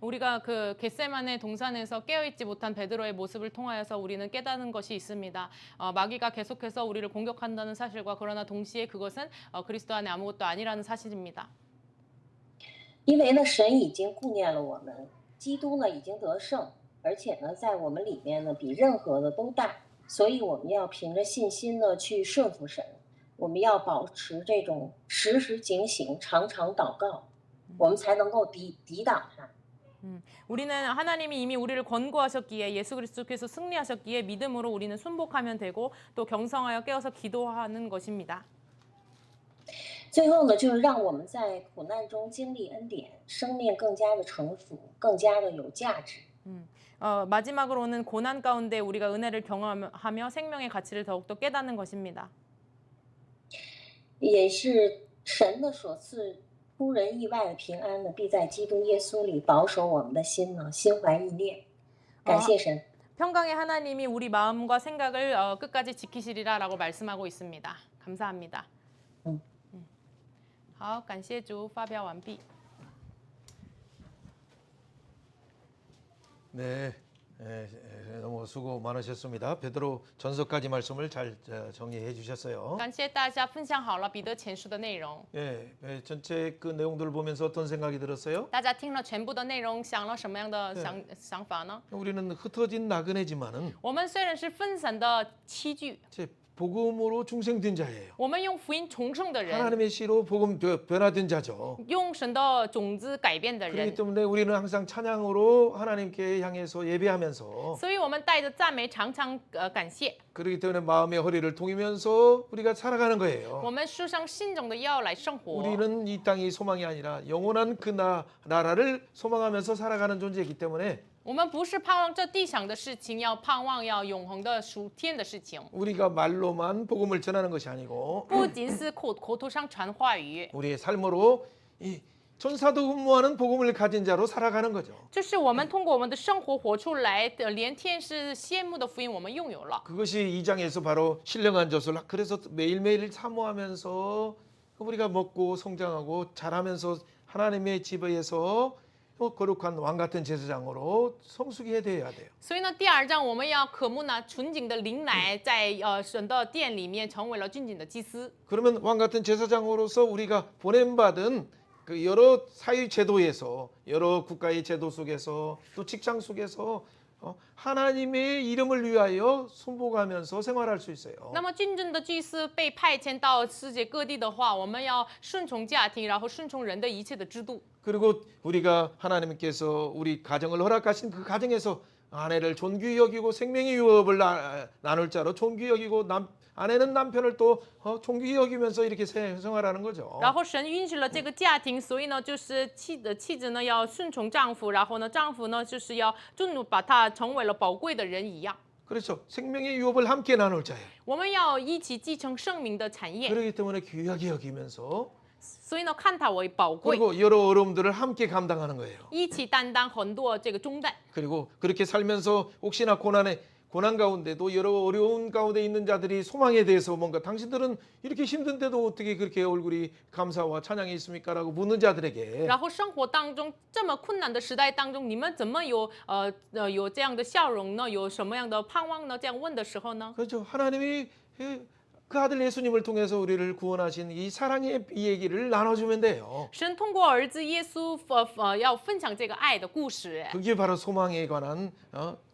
S2: 우리가 그 겟세마네 동산에서 깨어있지 못한 베드로의 모습을 통하여서 우리는 깨닫는 것이 있습니다. 마귀가 계속해서 우리를 공격한다는 사실과 그러나 동시에 그것은 그리스도 안에 아무것도 아니라는 사실입니다.
S5: 因为呢，神已经顾念了我们，基督呢已经得胜，而且呢，在我们里面呢比任何的都大，所以我们要凭着信心呢去顺服神，我们要保持这种时时警醒、常常祷告，我们才能够抵挡他。
S2: 우리는 하나님이 이미 우리를 권고하셨기에 예수 그리스도께서 승리하셨기에 믿음으로 우리는 순복하면 되고 또 경성하여 깨어서 기도하는 것입니다.
S5: 最后呢，就是让我们在苦难中经历恩典，生命更加的成熟，更加的有价值。
S2: 마지막으로는 고난 가운데 우리가 은혜를 경험하며 생명의 가치를 더욱더 깨닫는 것입니다.
S5: 也是神的所赐。 出人意外的平安呢，必在基督耶稣里保守我们的心呢，心怀意念。感谢神。
S2: 평강의 하나님이 우리 마음과 생각을 끝까지 지키시리라라고 말씀하고 있습니다. 감사합니다. 好，感谢主，发表完毕。
S1: 네, 너무 수고 많으셨습니다. 베드로 전서까지 말씀을 잘 정리해 주셨어요.
S2: 感谢大家分享好了彼得前书的内容。
S1: 예, 전체 그 내용들을 보면서 어떤 생각이 들었어요?
S2: 大家听了全部的内容，想了什么样的想法呢？
S1: 우리는 흩어진 나그네지만은
S2: 我们虽然是分散的器具，
S1: 제 복음으로 중생된 자예요.
S2: 我们用福音重生的人，
S1: 하나님의 씨로 복음 변화된 자죠.
S2: 用神的种子改变的
S1: 그렇기
S2: 人。
S1: 때문에 우리는 항상 찬양으로 하나님께 향해서 예배하면서
S2: 所以我们带着赞美，常常感谢。
S1: 그렇기 때문에 마음의 허리를 동이면서 우리가 살아가는
S2: 我
S1: 거예요.
S2: 们束上心中的腰来生活。
S1: 우리는 이 땅이 소망이 아니라 영원한 그 나라를 소망하면서 살아가는 존재이기 때문에
S2: 我们不是盼望这地上的事情，要盼望要永恒的属天的事情。
S1: 우리가 말로만 복음을 전하는 것이 아니고
S2: 不仅是口头上传话语，
S1: 우리의 삶으로 이 천사도 근무하는 복음을 가진 자로 살아가는 거죠.
S2: 就是我们通过我们的生活活出来的，连天使羡慕的福音，我们拥有了。
S1: 그것이 이 장에서 바로 신령한 젖을 그래서 매일매일 사모하면서 우리가 먹고 성장하고 자라면서 하나님의 집에서 거룩한 왕 같은 제사장으로 성숙해야 돼요.
S2: 所以呢，第2章我们要渴慕呢纯净的灵奶，在神的殿里面成为了俊景的祭司。
S1: 그러면 왕 같은 제사장으로서 우리가 보냄받은 그 여러 사회 제도에서 여러 국가의 제도 속에서 또 직장 속에서 하나님의 이름을 위하여 순복하면서 생활할 수 있어요.
S2: 那么真正的祭司被派遣到世界各地的话，我们要顺从家庭，然后顺从人的一切的制度。
S1: 그리고 우리가 하나님께서 우리 가정을 허락하신 그 가정에서 아내를 존귀히 여기고 생명의 유업을 나눌 자로 존귀히 여기고 아내는 남편을 또 존귀히 여기면서 이렇게 생활하는 거죠.
S2: 然后神允许了这个家庭，所以呢，就是妻子呢要顺从丈夫，然后呢，丈夫呢就是要把他成为了宝贵的人一样。
S1: 그렇죠. 생명의 유업을 함께 나눌 자예요.
S2: 我们要一起继承生命的产业，
S1: 그렇기 때문에 귀하게 여기면서
S2: 所以呢，看它为宝贵，
S1: 그리고 여러 어려움들을 함께 감당하는 거예요.
S2: 一起担当很多这个重担。
S1: 그리고 그렇게 살면서 혹시나 고난 가운데도 여러 어려운 가운데 있는 자들이 소망에 대해서 뭔가 당신들은 이렇게 힘든데도 어떻게 그렇게 얼굴이 감사와 찬양이 있습니까라고 묻는 자들에게
S2: 然后生活当中这么困难的时代当中，你们怎么有这样的笑容呢？有什么样的盼望呢？这样问的时候呢？
S1: 그렇죠. 하나님이 그 아들 예수님을 통해서 우리를 구원하신 이 사랑의 얘기를 나눠주면 돼요.
S2: 神通过儿子耶稣要分享这个爱的故事。
S1: 그게 바로 소망에 관한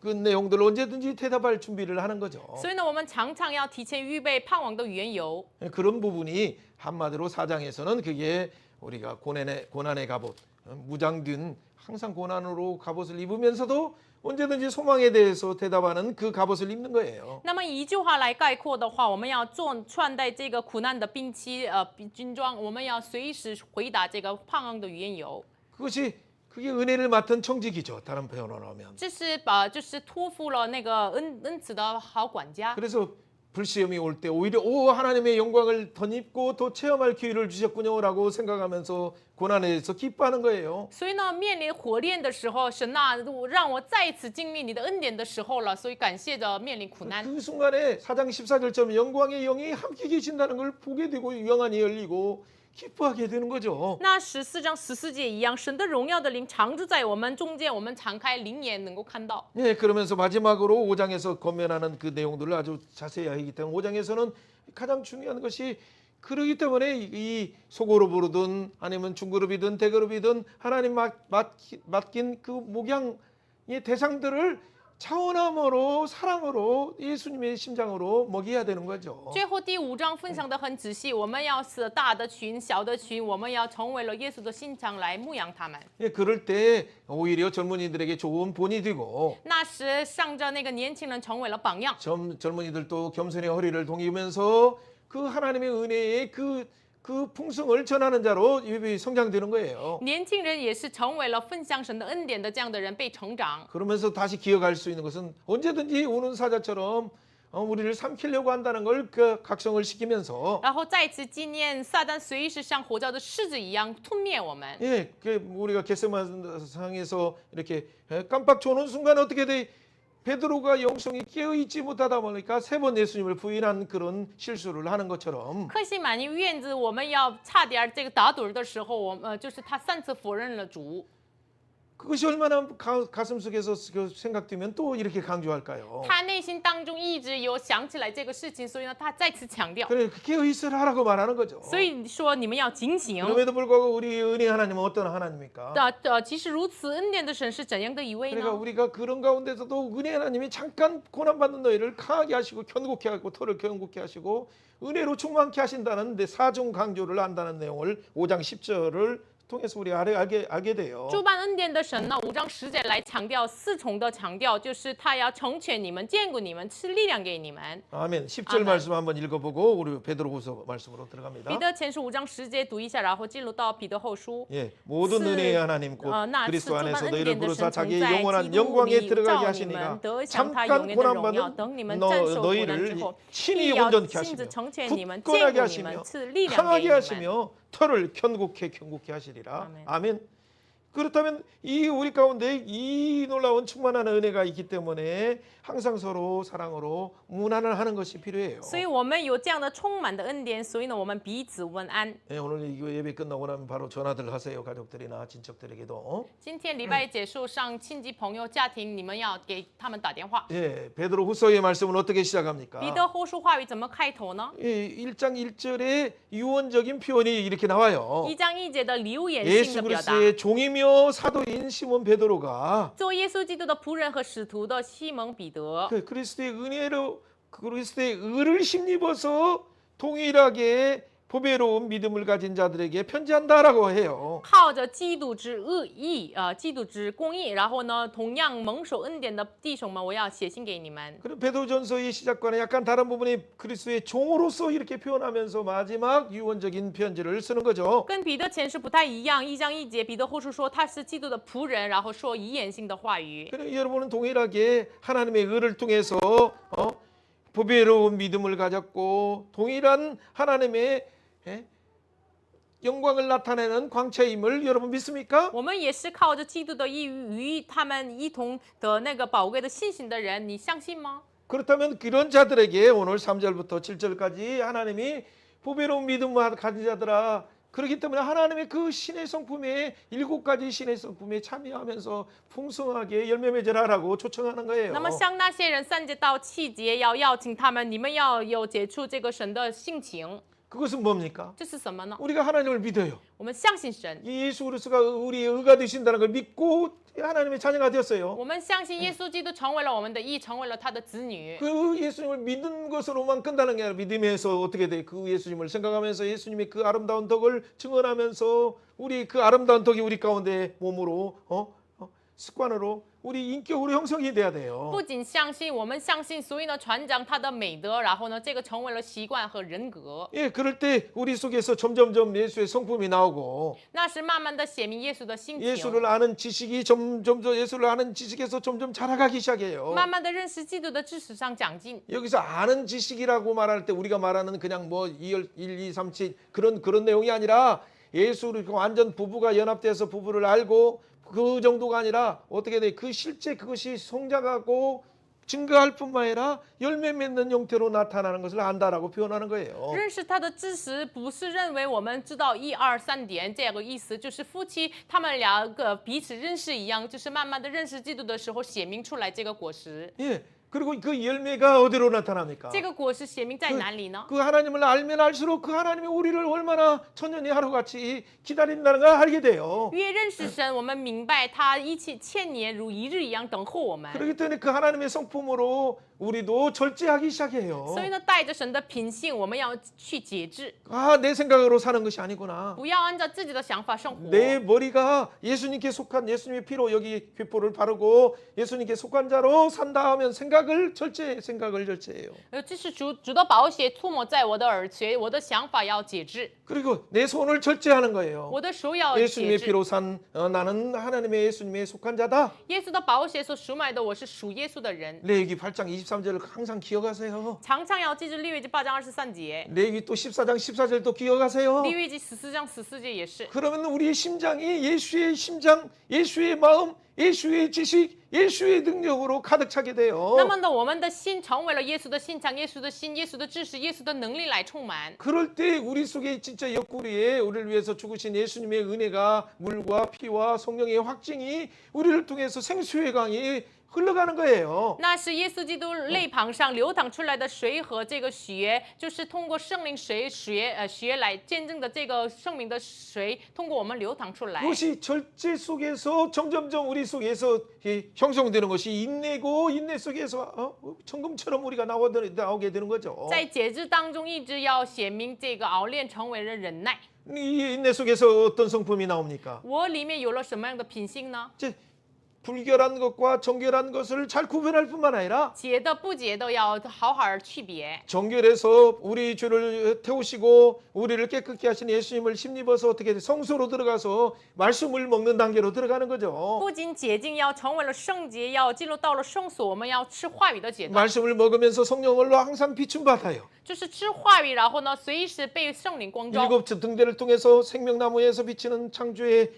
S1: 그 내용들을 언제든지 대답할 준비를 하는 거죠.
S2: 所以呢，我们常常要提前预备盼望的缘由。
S1: 그런 부분이 한마디로 4장에서는 그게 우리가 고난의 갑옷, 무장된 항상 고난으로 갑옷을 입으면서도 언제든지 소망에 대해서 대답하는 그 갑옷을 입는 거예요.
S2: 那么一句话来概括的话，我们要穿戴这个苦难的兵器军装，我们要随时回答这个盼望的缘由。
S1: 그게 은혜를 맡은 청직이죠. 다른 표현으로 하면.
S2: 这是就是托付了那个恩赐的好管家。
S1: 그래서 불시험이 올 때 오히려 하나님의 영광을 덧입고 더 체험할 기회를 주셨군요라고 생각하면서 고난에서 기뻐하는 거예요.
S2: 所以呢，面临火炼的时候，神啊，让我再一次经历你的恩典的时候了，所以感谢着面临苦难。
S1: 그 순간에 4장 14절처럼 영광의 영이 함께 계신다는 걸 보게 되고 영안이 열리고 기뻐하게 되는 거죠.
S2: 那14章14节一样，神的荣耀的灵常住在我们中间，我们敞开灵眼能够看到。
S1: 예, 그러면서 마지막으로 5장에서 권면하는 그 내용들을 아주 자세히 하기 때문에 5장에서는 가장 중요한 것이 그러기 때문에 이 소그룹이든 아니면 중그룹이든 대그룹이든 하나님 맡긴 그 목양의 대상들을 차원함으로 사랑으로 예수님의 심장으로 먹여야 되는 거죠.
S2: 最后第5章分享的很仔细，我们要是大的群、小的群，我们要成为了耶稣的心肠来牧养他们。
S1: 예, 그럴 때 오히려 젊은이들에게 좋은 본이 되고
S2: 那时向着那个年轻人成为了榜样。
S1: 젊은이들도 겸손히 허리를 동이면서 그 하나님의 은혜의 그 풍성을 전하는 자로 성장되는 거예요.
S2: 年轻人也是成为了分享神的恩典的这样的人被成长。
S1: 그러면서 다시 기억할 수 있는 것은 언제든지 우는 사자처럼 우리를 삼키려고 한다는 걸 각성을 시키면서
S2: 然后再次纪念撒旦随时像活着的狮子一样吞灭我们。
S1: 예, 우리가 겟세마네상에서 이렇게 깜빡 조는 순간 어떻게 돼? 베드로가 영성이 깨어있지 못하다 보니까 3번 예수님을 부인한 그런 실수를 하는 것처럼
S2: 克西玛尼院子，我们要差点这个打盹的时候，就是他3次否认了主。
S1: 그것이 얼마나 가슴 속에서 생각되면 또 이렇게 강조할까요?
S2: 他内心当中一直有想起来这个事情，所以呢，他再次强调。
S1: 그래 깨어있으라고 말하는 거죠.
S2: 所以说你们要警醒。
S1: 그럼에도 불구하고 우리 은혜 하나님은 어떤 하나님입니까?
S2: 其实如此，恩典的神是怎样的一位
S1: 그러니까
S2: 呢？
S1: 우리가 그런 가운데서도 은혜 하나님이 잠깐 고난받는 너희를 강하게 하시고 견고케 하고 터를 견고케 하시고 은혜로 충만케 하신다는 데 사중 강조를 한다는 내용을 5장 10절을 통해서 우리 알게 돼요.
S2: 主办恩典的神呢，5章10节来强调4重的强调，就是他要成全你们、坚固你们、赐力量给你们。
S1: 아멘. 10절 말씀 한번 읽어보고 우리 베드로후서 말씀으로 들어갑니다.
S2: 彼得前书5章10节读一下，然后进入到彼得后书。
S1: 예, 모든 은혜의 하나님 곧
S2: 나
S1: 그리스도
S2: 주만
S1: 안에서 너희를
S2: 은혜의
S1: 부르사
S2: 신
S1: 자기의
S2: 정자의
S1: 영원한
S2: 기도
S1: 영광에
S2: 우리
S1: 들어가게
S2: 照
S1: 하시니가
S2: 你们得享他
S1: 잠깐
S2: 永远的荣耀，
S1: 고난받은
S2: 等你们战胜苦难之
S1: 너희를
S2: 后，
S1: 친히
S2: 必要
S1: 온전케
S2: 亲自
S1: 하시며
S2: 成全你们、坚
S1: 굳건하게
S2: 固你们、
S1: 하시며
S2: 赐力量给
S1: 강하게
S2: 你们。
S1: 하시며 터를 견고케 하시리라.
S2: 아멘.
S1: 아멘. 그렇다면 이 우리 가운데 이 놀라운 충만한 은혜가 있기 때문에 항상 서로 사랑으로 문안을 하는 것이 필요해요.
S2: 所以我们有这样的充满的恩典，所以呢，我们彼此问安。
S1: 네, 오늘 이 예배 끝나고 나면 바로 전화들 하세요. 가족들이나 친척들에게도.
S2: 今天礼拜结束，上亲戚朋友家庭，你们要给他们打电话。
S1: 예, 베드로 후서의 말씀은 어떻게 시작합니까?
S2: 彼得后书话语怎么开头呢？
S1: 예, 1장 1절에 유언적인 표현이 이렇게 나와요.
S2: 1章1节的流言性
S1: 예수
S2: 的表达。
S1: 그리스도의 종이며 사도인 시몬 베드로가
S2: 做耶稣基督的仆人和使徒的西蒙彼得，
S1: 그 그리스도의 은혜로 그리스도의 의를 힘입어서 동일하게 보배로운 믿음을 가진 자들에게 편지한다라고 해요.
S2: 靠着基督之义，基督之公义，然后呢，同样蒙受恩典的弟兄们，我要写信给你们。
S1: 그럼 베드로전서의 시작과는 약간 다른 부분이 그리스도의 종으로서 이렇게 표현하면서 마지막 유언적인 편지를 쓰는 거죠.
S2: 跟彼得前书不太一样，1章1节，彼得后书说他是基督的仆人，然后说遗言性的话语。
S1: 그럼 여러분은 동일하게 하나님의 의를 통해서 보배로운 믿음을 가졌고 동일한 하나님의 영광을 나타내는 광채임을 여러분 믿습니까?
S2: 我们也是靠着基督的义与他们一同的那个宝贵的信心的人，你相信吗？
S1: 그렇다면 그런 자들에게 오늘 3절부터 7절까지 하나님이 보배로운 믿음을 가진 자들아 그렇기 때문에 하나님의 그 신의 성품에 7가지 신의 성품에 참여하면서 풍성하게 열매 맺으라라고 초청하는 거예요.
S2: 那么像那些人3节到7节要邀请他们，你们要有接触这个神的性情，
S1: 그것은 뭡니까?
S2: 这是什么呢？
S1: 우리가 하나님을 믿어요.
S2: 我们相信神，
S1: 이 예수 그리스도가 우리의 의가 되신다는 걸 믿고 하나님의 자녀가 되었어요.
S2: 我们相信耶稣基督成为了我们的义，成为了他的子女。
S1: 그 예수님을 믿는 것으로만 끝나는 게 아니라 믿음에서 어떻게 돼? 그 예수님을 생각하면서 예수님의 그 아름다운 덕을 증언하면서 우리 그 아름다운 덕이 우리 가운데 몸으로 습관으로 우리 인격으로 형성이 돼야 돼요.
S2: 不仅相信，我们相信，所以呢，传讲他的美德，然后呢，这个成为了习惯和人格。
S1: 예, 그럴 때 우리 속에서 점점점 예수의 성품이 나오고
S2: 那是慢慢的显明耶稣的性情，
S1: 예수를 아는 지식이 점점 더 예수를 아는 지식에서 점점 자라가기 시작해요.
S2: 慢慢的认识基督的知识上长进。
S1: 여기서 아는 지식이라고 말할 때 우리가 말하는 그냥 뭐 1, 2, 3, 7 그런 내용이 아니라 예수를 완전 부부가 연합돼서 부부를 알고 그 정도가 아니라 어떻게 돼? 그 실제 그것이 성장하고 증거할 뿐만 아니라 열매 맺는 형태로 나타나는 것을 안다라고 표현하는 거예요.
S2: 认识他的知识，不是认为我们知道1、2、3点这个意思，就是夫妻他们两个彼此认识一样，就是慢慢的认识基督的时候显明出来这个果实。
S1: 예. 그리고 그 열매가 어디로 나타납니까?
S2: 这个果实显明在哪里呢？
S1: 그 하나님을 알면 알수록 그 하나님이 우리를 얼마나 천년이 하루같이 기다린다는 걸 알게 돼요.
S2: 越认识神，我们明白他千年如一日一样等候我们。
S1: 그렇기 때문에 그 하나님의 성품으로 우리도 절제하기 시작해요.
S2: 所以呢，带着神的品性，我们要去节制，
S1: 아, 내 생각으로 사는 것이 아니구나.
S2: 不要按照自己的想法生活。
S1: 내 머리가 예수님께 속한 예수님의 피로 여기 귓볼을 바르고 예수님께 속한 자로 산다 하면 생각을 절제해요.
S2: 这是主的宝血涂抹在我的耳垂，我的想法要节制，
S1: 그리고 내 손을 절제하는 거예요.
S2: 我的手要节
S1: 예수님의
S2: 制。
S1: 피로 산 나는 하나님의 예수님의 속한 자다.
S2: 耶稣的宝血所赎买的，我是属耶稣的人。
S1: 레위기 8장 23절을 항상 기억하세요.
S2: 常常要记住利未记8章23节，
S1: 레위기 또 14장 14절도 기억하세요.
S2: 利未记14章14节也是。
S1: 그러면 우리의 심장이 예수의 심장, 예수의 마음, 예수의 지식, 예수의 능력으로 가득 차게 돼요.
S2: 那么呢，我们的心成为了耶稣的心肠、耶稣的心、耶稣的知识、耶稣的能力来充满。
S1: 그럴 때 우리 속에 진짜 옆구리에 우리를 위해서 죽으신 예수님의 은혜가 물과 피와 성령의 확증이 우리를 통해서 생수의 강이 흘러가는 거예요.
S2: 那是耶稣基督肋旁上流淌出来的水和这个血，就是通过圣灵血来见证的这个圣灵的水，通过我们流淌出来。
S1: 그것이 절제 속에서 점점점 우리 속에서 형성되는 것이 인내고 인내 속에서 천금처럼 우리가 나오게 되는 거죠.
S2: 在节制当中，一直要显明这个熬炼成为了忍耐。
S1: 이 인내 속에서 어떤 성품이 나옵니까?
S2: 我里面有了什么样的品性呢？
S1: 이제 불결한 것과 정결한 것을 잘 구별할 뿐만 아니라
S2: 洁的不洁的要好好区别。
S1: 정결해서 우리 죄를 태우시고 우리를 깨끗게 하신 예수님을 힘입어서 어떻게 성소로 들어가서 말씀을 먹는 단계로 들어가는 거죠.
S2: 不仅洁净，要成为了圣洁，要进入到了圣所，我们要吃话语的阶段，
S1: 말씀을 먹으면서 성령으로 항상 비춤 받아요.
S2: 就是吃话语，然后呢，随时被圣灵光照。
S1: 일곱 등대를 통해서 생명나무에서 비치는 창조의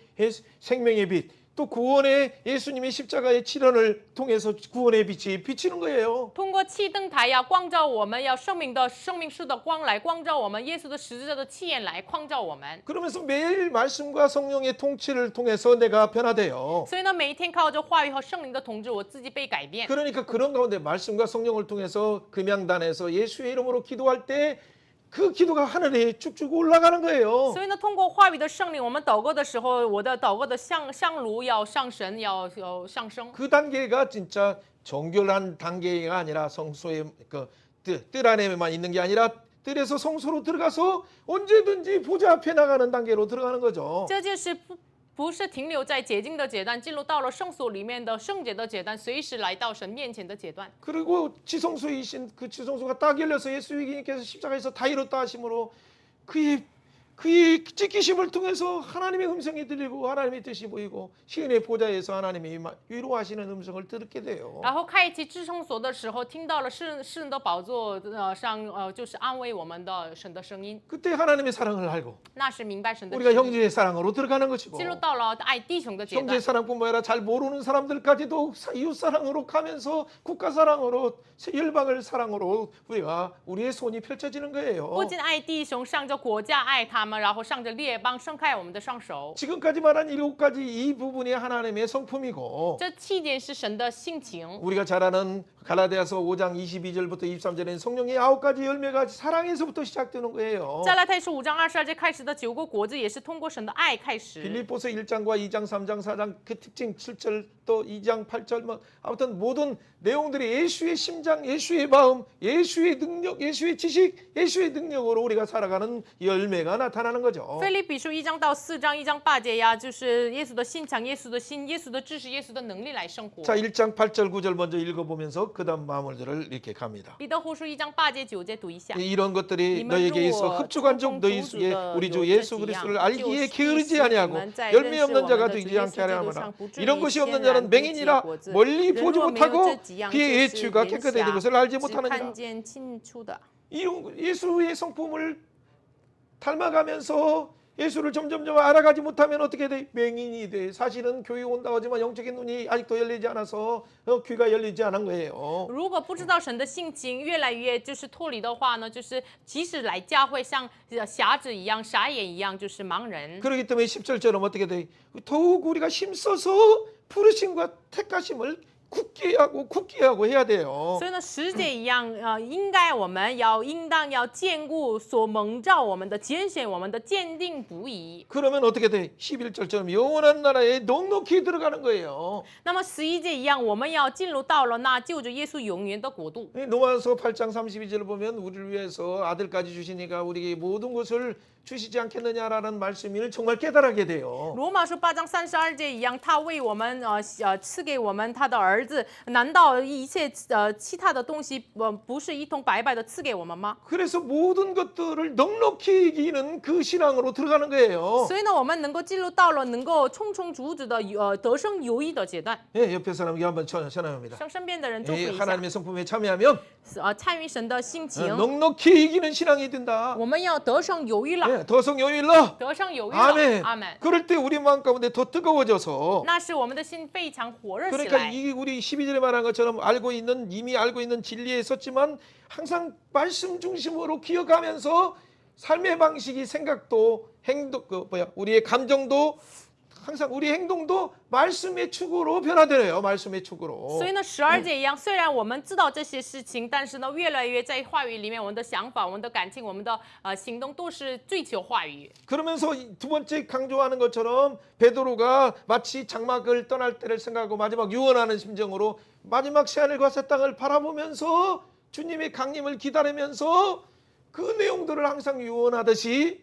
S1: 생명의 빛, 또 구원의 예수님의 십자가의 치련을 통해서 구원의 빛이 비치는 거예요.
S2: 通过七灯台要光照我们，要生命树的光来光照我们，耶稣的十字架的气焰来光照我们。
S1: 그러면서 매일 말씀과 성령의 통치를 통해서 내가 변화돼요.
S2: 所以呢，每一天靠着话语和圣灵的统治，我自己被改变。
S1: 그러니까 그런 가운데 말씀과 성령을 통해서 금양단에서 예수의 이름으로 기도할 때 그 기도가 하늘에 쭉쭉 올라가는 거예요.
S2: 所以呢，通过话语的圣灵，我们祷告的时候，我的祷告的香炉要上神，要上升。
S1: 그 단계가 진짜 정결한 단계가 아니라 성소의 뜰 안에만 있는 게 아니라 뜰에서 성소로 들어가서 언제든지 보좌 앞에 나가는 단계로 들어가는 거죠.
S2: 这就是不是停留在洁净的阶段，进入到了圣所里面的圣洁的阶段，随时来到神面前的阶段。
S1: 그리고 지성소이신 그 지성소가 딱 열려서 예수님께서 십자가에서 다 이뤘다 하심으로 그의 찢기심을 통해서 하나님의 음성이 들리고 하나님의 뜻이 보이고 시인의 보좌에서 하나님이 위로하시는 음성을 듣게 돼요.
S2: 然后开启至圣所的时候，听到了世人的宝座上就是安慰我们的神的声音，
S1: 그때 하나님의 사랑을 알고
S2: 那是明白神的
S1: 우리가
S2: 旨意，
S1: 형제의 사랑으로 들어가는 것이고
S2: 进入到了爱弟兄的阶
S1: 형제
S2: 段。
S1: 사랑뿐만 아니라 잘 모르는 사람들까지도 이웃 사랑으로 가면서 국가 사랑으로 열방을 사랑으로 우리의 손이 펼쳐지는 거예요.
S2: 不仅爱弟兄，上着国家爱他们，然后上着列邦盛开我们的双手。
S1: 지금까지 말한 7가지 이 부분이 하나님의 성품이고
S2: 这7点是神的性情。
S1: 우리가 잘 아는 갈라디아서 5장 22절부터 23절에는 성령의 9가지 열매가 사랑에서부터 시작되는 거예요.
S2: 加拉太书5章22节开始的9个果子，也是通过神的爱开始。
S1: 빌립보서 1장과 2장, 3장, 4장 그 특징 7절 또 2장 8절 뭐 아무튼 모든 내용들이 예수의 심장, 예수의 마음, 예수의 능력, 예수의 지식, 예수의 능력으로 우리가 살아가는 열매가 나타나는 거죠.
S2: 腓立比书1章到4章1章8节呀，就是耶稣的心肠、耶稣的心、耶稣的知识、耶稣的能力来生活。
S1: 자, 1장 8절 9절 먼저 읽어보면서 그다음 마무리를 이렇게 갑니다.
S2: 彼得后书1章8节9节读一下。
S1: 이런 것들이
S2: 이만
S1: 너에게 있어
S2: 주
S1: 흡족한 적 너희 우리 주 예수 그리스도를 알기에 게으르지 아니하고 열매 없는 자가 되지 않게 하려 함이라. 이런 것이 없는 자는 맹인이라 멀리 보지 못하고 그의 예추가 깨끗해진 것을 알지 못하느니라. 이런 예수의 성품을 닮아가면서 예수를 점점점 알아가지 못하면 어떻게 돼? 맹인이 돼. 사실은 교회 온다고 하지만 영적인 눈이 아직도 열리지 않아서 귀가 열리지 않은 거예요.
S2: 如果不知道神的性情，越来越就是脱离的话呢，就是即使来教会像瞎子一样、傻眼一样，就是盲人。
S1: 그렇기 때문에 10절처럼 어떻게 돼? 더욱 우리가 힘써서 부르심과 택하심을 굳게 하고 해야 돼요.
S2: 所以呢，10节一样，应该我们应当要坚固所蒙召我们的、拣选我们的，坚定不移。
S1: 그러면 어떻게 돼? 11절처럼 영원한 나라에 넉넉히 들어가는 거예요.
S2: 那么11节一样，我们要进入到了那就着耶稣永远的国度。
S1: 로마서 8장 32절을 보면 우리를 위해서 아들까지 주시니까 우리에게 모든 것을 주시지 않겠느냐라는 말씀을 정말 깨달게 돼요.
S2: 罗马书8章32节一样，他为我们赐给我们他的儿子，难道一切其他的东西不是一同白白的赐给我们吗？
S1: 그래서 모든 것들을 넉넉히 이기는 그 신앙으로 들어가는 거예요.
S2: 所以呢，我们能够进入到了能够充充足足的得胜有益的阶段。
S1: 예, 옆에 사람에게 한번 전합니다.
S2: 向身边的人祝福
S1: 예,
S2: 一下，
S1: 하나님의 성품에 참여하면
S2: 参与神的性情，
S1: 넉넉히 이기는 신앙이 된다.
S2: 我们要得胜有余了，
S1: 예, 더성여일러.
S2: 得胜有余了。
S1: 아멘.
S2: 阿门。
S1: 그럴 때 우리 마음 가운데 더 뜨거워져서
S2: 那是我们的心非常火热起
S1: 그러니까
S2: 来。
S1: 이 우리 12절에 말한 것처럼 이미 알고 있는 진리에 있었지만 항상 말씀 중심으로 기억하면서 삶의 방식이 생각도 행동 우리의 감정도 항상 우리 행동도 말씀의 축으로 변화되네요. 말씀의 축으로.
S2: 所以呢，12节一样，虽然我们知道这些事情，但是呢，越来越在话语里面，我们的想法、我们的感情、我们的行动都是追求话语。
S1: 그러면서 두 번째 강조하는 것처럼 베드로가 마치 장막을 떠날 때를 생각하고 마지막 유언하는 심정으로 마지막 새하늘과 새 땅을 바라보면서 주님의 강림을 기다리면서 그 내용들을 항상 유언하듯이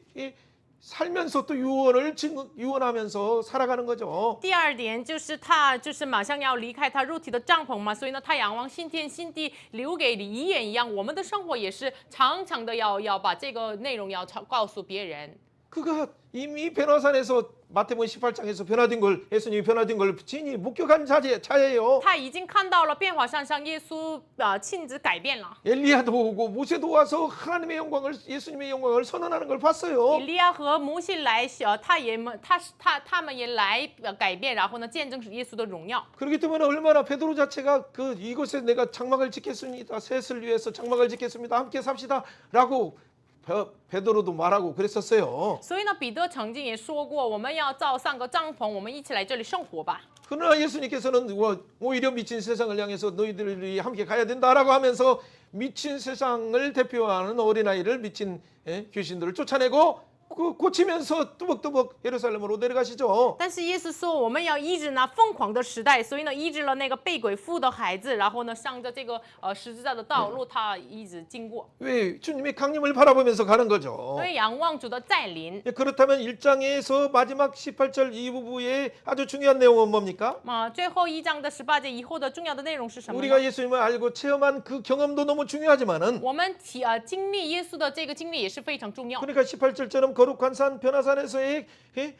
S1: 살면서 또 유언하면서 살아가는 거죠.
S2: 第二点就是他就是马上要离开他肉体的帐篷嘛，所以呢，他仰望新天新地，留给遗言一样，我们的生活也是常常的要把这个内容要告诉别人。
S1: 그가 이미 변화산에서 마태복음 18장에서 변화된 걸 예수님이 변화된 걸 진히 목격한 자예요.
S2: 他已经看到了变化山上耶稣亲自改变了。
S1: 엘리야도 오고 모세도 와서 하나님의 영광을 예수님의 영광을 선언하는 걸 봤어요.
S2: 以利亚和摩西来，他们也来改变，然后呢见证耶稣的荣耀。
S1: 그렇기 때문에 얼마나 베드로 자체가 그 이곳에 내가 장막을 짓겠습니다. 셋을 위해서 장막을 짓겠습니다. 함께 삽시다라고 베드로도 말하고 그랬었어요.
S2: 所以呢，彼得曾经也说过，我们要造3个帐篷，我们一起来这里生活吧。
S1: 그러나 예수님께서는 오히려 미친 세상을 향해서 너희들이 함께 가야 된다라고 하면서 미친 세상을 대표하는 어린아이를 미친 귀신들을 쫓아내고 고치면서 뚜벅뚜벅 예루살렘으로 내려가시죠.
S2: 但是耶稣说，我们要医治那疯狂的时代，所以呢，医治了那个被鬼附的孩子，然后呢，上着这个十字架的道路，他一直经过。
S1: 왜 주님의 강림을 바라보면서 가는 거죠.
S2: 所以仰望主的再临。
S1: 그렇다면 1장에서 마지막 18절 이 부부의 아주 중요한 내용은 뭡니까?
S2: 最后1章的18节以后的重要的内容是什么呢？
S1: 우리가 예수님을 알고 체험한 그 경험도 너무 중요하지만은
S2: 我们经历耶稣的这个经历也是非常重要。
S1: 그러니까 18절처럼 거룩한 산 변화산에서의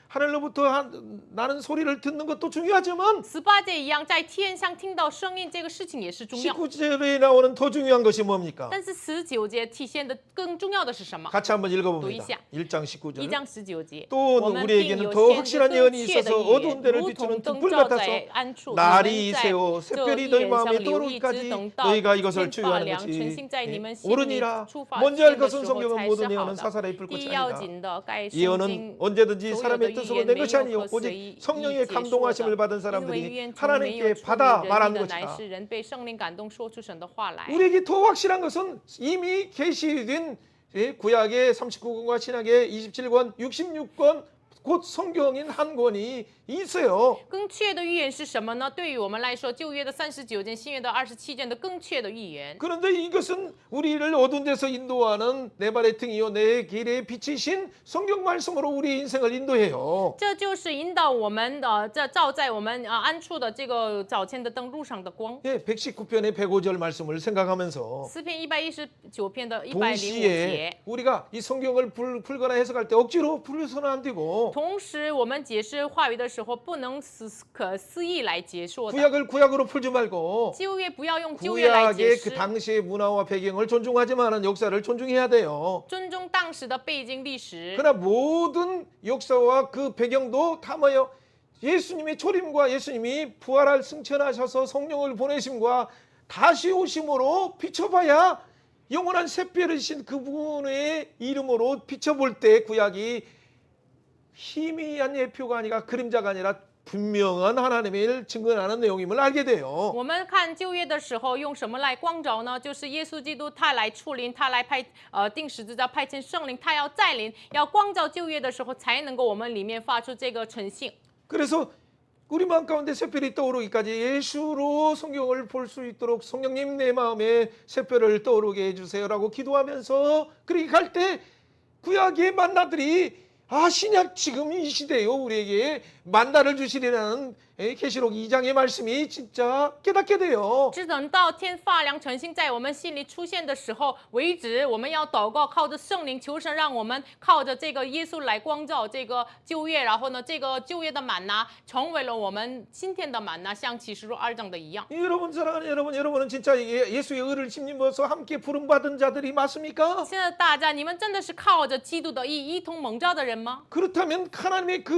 S1: 하늘로부터 나는 소리를 듣는 것도 중요하지만
S2: 18节一样，在天上听到声音这个事情也是重要。
S1: 19절에 나오는 더 중요한 것이 뭡니까?
S2: 但是19节体现的更重要的是什么？
S1: 같이 한번 읽어봅니다.
S2: 读一下。
S1: 1장 19절.
S2: 1章19节，
S1: 또
S2: 我们
S1: 우리에게는
S2: 并有
S1: 더
S2: 先知
S1: 확실한
S2: 更
S1: 예언이
S2: 确的
S1: 있어서
S2: 预
S1: 어두운
S2: 言，
S1: 데를
S2: 如
S1: 비추는
S2: 同灯
S1: 등불
S2: 照
S1: 같아서
S2: 在暗处。
S1: 날이
S2: 你们在
S1: 새어
S2: 这
S1: 새별이
S2: 一
S1: 너희
S2: 人
S1: 마음에
S2: 像流溢之
S1: 떠오르기까지
S2: 等到
S1: 너희가 이것을
S2: 天发
S1: 주의하는
S2: 亮，晨
S1: 것이
S2: 星在你们心里
S1: 옳으니라.
S2: 出发
S1: 먼저
S2: 现
S1: 할
S2: 的
S1: 것은
S2: 时候
S1: 성경은
S2: 才
S1: 모든
S2: 是好
S1: 예언은
S2: 的。
S1: 사사로이 불
S2: 第一
S1: 고차니라.
S2: 要紧的，该圣
S1: 예언은
S2: 经
S1: 언제든지
S2: 所有的
S1: 사람의
S2: 预
S1: 뜻으로
S2: 言
S1: 낸
S2: 没
S1: 것이
S2: 有
S1: 아니요
S2: 可随
S1: 오직
S2: 意
S1: 성령의
S2: 解说
S1: 감동하심을
S2: 的，
S1: 받은
S2: 因为
S1: 사람들이
S2: 愿从没有
S1: 하나님께
S2: 出于
S1: 받아
S2: 人
S1: 말하는
S2: 意的，乃
S1: 것이다.
S2: 是人被圣灵感动说出神的话来。
S1: 우리에게 더 확실한 것은 이미 계시된 구약의 39권과 신약의 27권, 66권 곧 성경인 한 권이 있어요.
S2: 更确的预言是什么呢？对于我们来说，旧约的39卷，新约的27卷的更确的预言。
S1: 그런데 이것은 우리를 어두운 데서 인도하는 내 발의 등이요 내 길의 빛이신 성경 말씀으로 우리 인생을 인도해요.
S2: 这就是引导我们的，这照在我们安处的这个早前的灯路上的光。
S1: 예, 119편의 105절 말씀을 생각하면서
S2: 诗篇119篇的105
S1: 동시에
S2: 节。
S1: 우리가 이 성경을 풀거나 해석할 때 억지로 풀어서는 안 되고
S2: 同时，我们解释话语的时候，不能可思议来解说的。
S1: 구약을 구약으로 풀지 말고
S2: 旧约不要用旧约来解
S1: 구약의
S2: 释
S1: 그 ， 당시의 문화와 배경을 존중하지만은 역사를 존중해야 돼요.
S2: 尊重当时的背景历史。
S1: 그러나 모든 역사와 그 배경도 다 뭐예요? 예수님의 초림과 예수님이 부활할 승천하셔서 성령을 보내심과 다시 오심으로 비춰봐야 영원한 샛별이신 그분의 이름으로 비춰볼 때 구약이 희미한 예표가 아니라 그림자가 아니라 분명한 하나님의 일 증거하는 내용임을 알게 돼요.
S2: 我们看旧约的时候，用什么来光照呢？就是耶稣基督他来出临，他来定十字架派遣圣灵，他要再临，要光照旧约的时候，才能够我们里面发出这个诚信。
S1: 그래서 우리 마음 가운데 샛별이 떠오르기까지 예수로 성경을 볼 수 있도록 성령님 내 마음에 샛별을 떠오르게 해주세요라고 기도하면서 그렇게 갈 때 구약의 만나들이 신약 지금 이 시대요 우리에게 만나를 주시리라는 계시록 2장의 말씀이 진짜 깨닫게 돼요.
S2: 只等到天发亮、诚信在我们心里出现的时候为止，我们要祷告，靠着圣灵求神，让我们靠着这个耶稣来光照这个旧约，然后呢，这个旧约的满拿成为了我们今天的满拿，像启示录2章的一样。
S1: 여러분 사랑하는 여러분은 진짜 예수의 의를 힘입어서 함께 부름받은 자들이 맞습니까?
S2: 现在大家，你们真的是靠着基督的义一同蒙召的人吗？
S1: 그렇다면 하나님의 그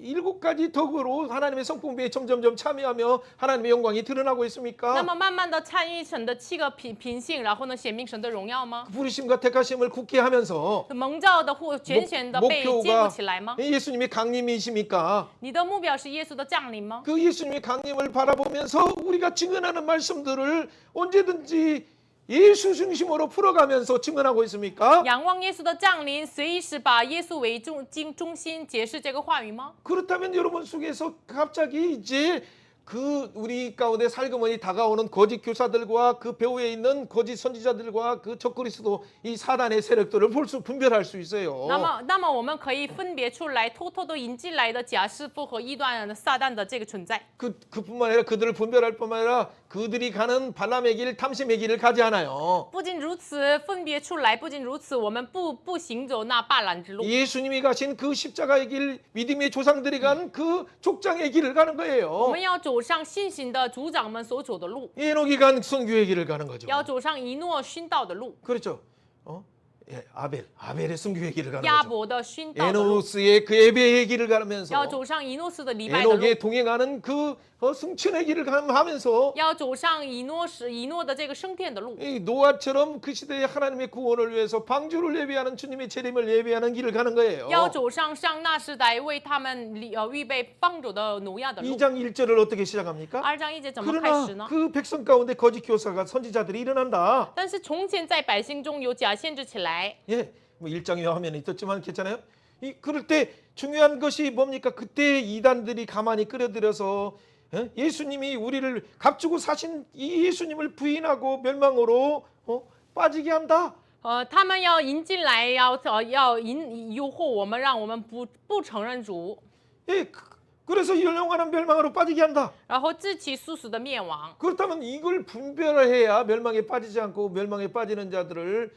S1: 7가지 덕으로 하나님의 성품에 점점점 참여하며 하나님의 영광이 드러나고
S2: 那
S1: 있습니까?
S2: 么慢慢的参与神的7个品性，然后呢，显明神的荣耀吗？
S1: 부르심과 택하심을 굳게 하면서
S2: 蒙召的或拣选的被接不起来吗？
S1: 예수님의 강림이십니까?
S2: 你的目标是耶稣的降临吗？
S1: 그 예수님의 강림을 바라보면서 우리가 증언하는 말씀들을 언제든지 예수 중심으로 풀어가면서 증언하고 있습니까?
S2: 仰望耶稣的降临，随时把耶稣为中心解释这个话语吗？
S1: 그렇다면 여러분 속에서 갑자기 이제 그 우리 가운데 살그머니 다가오는 거짓 교사들과 그 배후에 있는 거짓 선지자들과 그 적그리스도 이 사단의 세력들을 분별할 수 있어요.
S2: 那么我们可以分别出来偷偷的引进来的假师傅和异端的撒旦的这个存在。
S1: 그뿐만 아니라 그들을 분별할 뿐만 아니라 그들이 가는 발람의 길, 탐심의 길을 가지 않아요.
S2: 不仅如此，分别出来，不仅如此，我们不行走那罢懒之路。
S1: 예수님이 가신 그 십자가의 길, 믿음의 조상들이 간 그 족장의 길을 가는
S2: 我
S1: 거예요.
S2: 们要走上信心的族长们所走的路，
S1: 에녹이 간 선교의 길을 가는 거죠.
S2: 要走上以诺殉道的路，
S1: 그렇죠. 예, 아벨의 선교의 길을 가는
S2: 亚
S1: 거죠.
S2: 伯的殉道的路，
S1: 에노스의 그 예배의 길을 가면서
S2: 要走上以诺斯的礼拜的路，
S1: 에녹에 동행하는 그 승천의 길을 하면서
S2: 要走上以诺的这个升天的路，
S1: 이 노아처럼 그 시대에 하나님의 구원을 위해서 방주를 예배하는 주님의 재림을 예배하는 길을 가는 거예요.
S2: 要走上那时代为他们预备帮助的挪亚的路。
S1: 2장 1절을 어떻게 시작합니까?
S2: 2章1节怎么开
S1: 그러나
S2: 始呢？
S1: 그 백성 가운데 거짓 교사가 선지자들이 일어난다.
S2: 但是从前在百姓中有假先知起来，
S1: 예, 뭐 1장에 화면에 있었지만 괜찮아요. 그럴 때 중요한 것이 뭡니까? 그때 이단들이 가만히 끌어들여서 예수님이 우리를 값주고 사신 이 예수님을 부인하고 멸망으로 빠지게 한다.
S2: 他们要引进来，要诱惑我们，让我们不承认主，
S1: 예, 그래서 영원한 멸망으로 빠지게 한다.
S2: 然后自其速速的灭亡。
S1: 그렇다면 이걸 분별해야 멸망에 빠지지 않고 멸망에 빠지는 자들을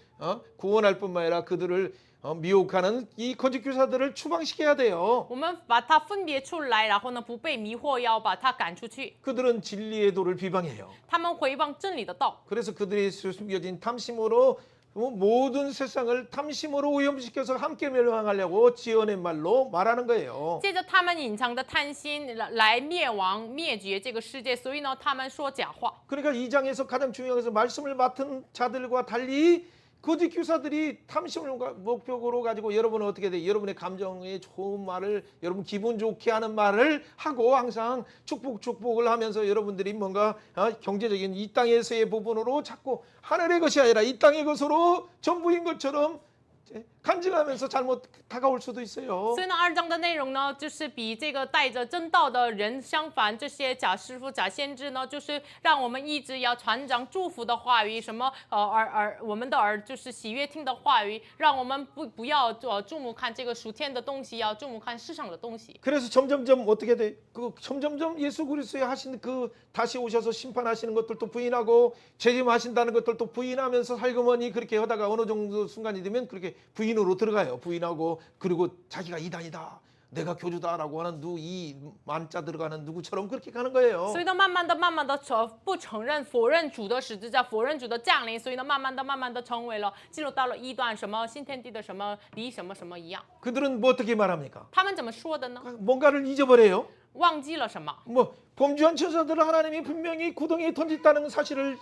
S1: 구원할 뿐만 아니라 그들을 미혹하는 이 거짓 교사들을 추방시켜야 돼요.
S2: 我们把它分别出来，然后呢不被迷惑，要把它赶出去。
S1: 그들은 진리의 도를 비방해요.
S2: 他们回望真理的道，
S1: 그래서 그들이 숨겨진 탐심으로 모든 세상을 탐심으로 오염시켜서 함께 멸망하려고 지어낸 말로 말하는 거예요.
S2: 借着他们隐藏的贪心来灭亡灭绝这个世界，所以呢他们说假话。
S1: 그러니까 이 장에서 가장 중요한 것은 말씀을 맡은 자들과 달리 거짓 교사들이 탐심을 목표로 가지고 여러분은 어떻게 돼? 여러분의 감정에 좋은 말을 여러분 기분 좋게 하는 말을 하고 항상 축복을 하면서 여러분들이 뭔가 경제적인 이 땅에서의 부분으로 자꾸 하늘의 것이 아니라 이 땅의 것으로 전부인 것처럼 간증하면서 잘못 다가올 수도 있어요.
S2: 所以呢，2章的内容呢，就是比这个带着真道的人相反，这些假师傅、假先知呢，就是让我们一直要传讲祝福的话语，什么我们的就是喜悦听的话语，让我们不要注目看这个属天的东西，要注目看世上的东西。
S1: 그래서 점점점 어떻게 돼? 점점점 예수 그리스도의 하신 그 다시 오셔서 심판하시는 것들도 부인하고 재림하신다는 것들도 부인하면서 살그머니 그렇게 하다가 어느 정도 순간이 되면 그렇게 부인으로 들어가요. 부인하고 그리고 자기가 이단이다. 내가 교주다라고 하는 이 만자 들어가는 누구처럼 그렇게 가는 거예요.
S2: 所以呢，慢慢的不承认、否认主的十字架，否认主的降临，所以呢，慢慢的成为了进入到了异端，什么新天地的什么离什么一样。
S1: 그들은 뭐 어떻게 말합니까?
S2: 他们怎么说的呢？
S1: 뭔가를 잊어버려요.
S2: 忘记了什么？
S1: 뭐 범죄한 천사들을 하나님이 분명히 구덩이에 던졌다는 사실을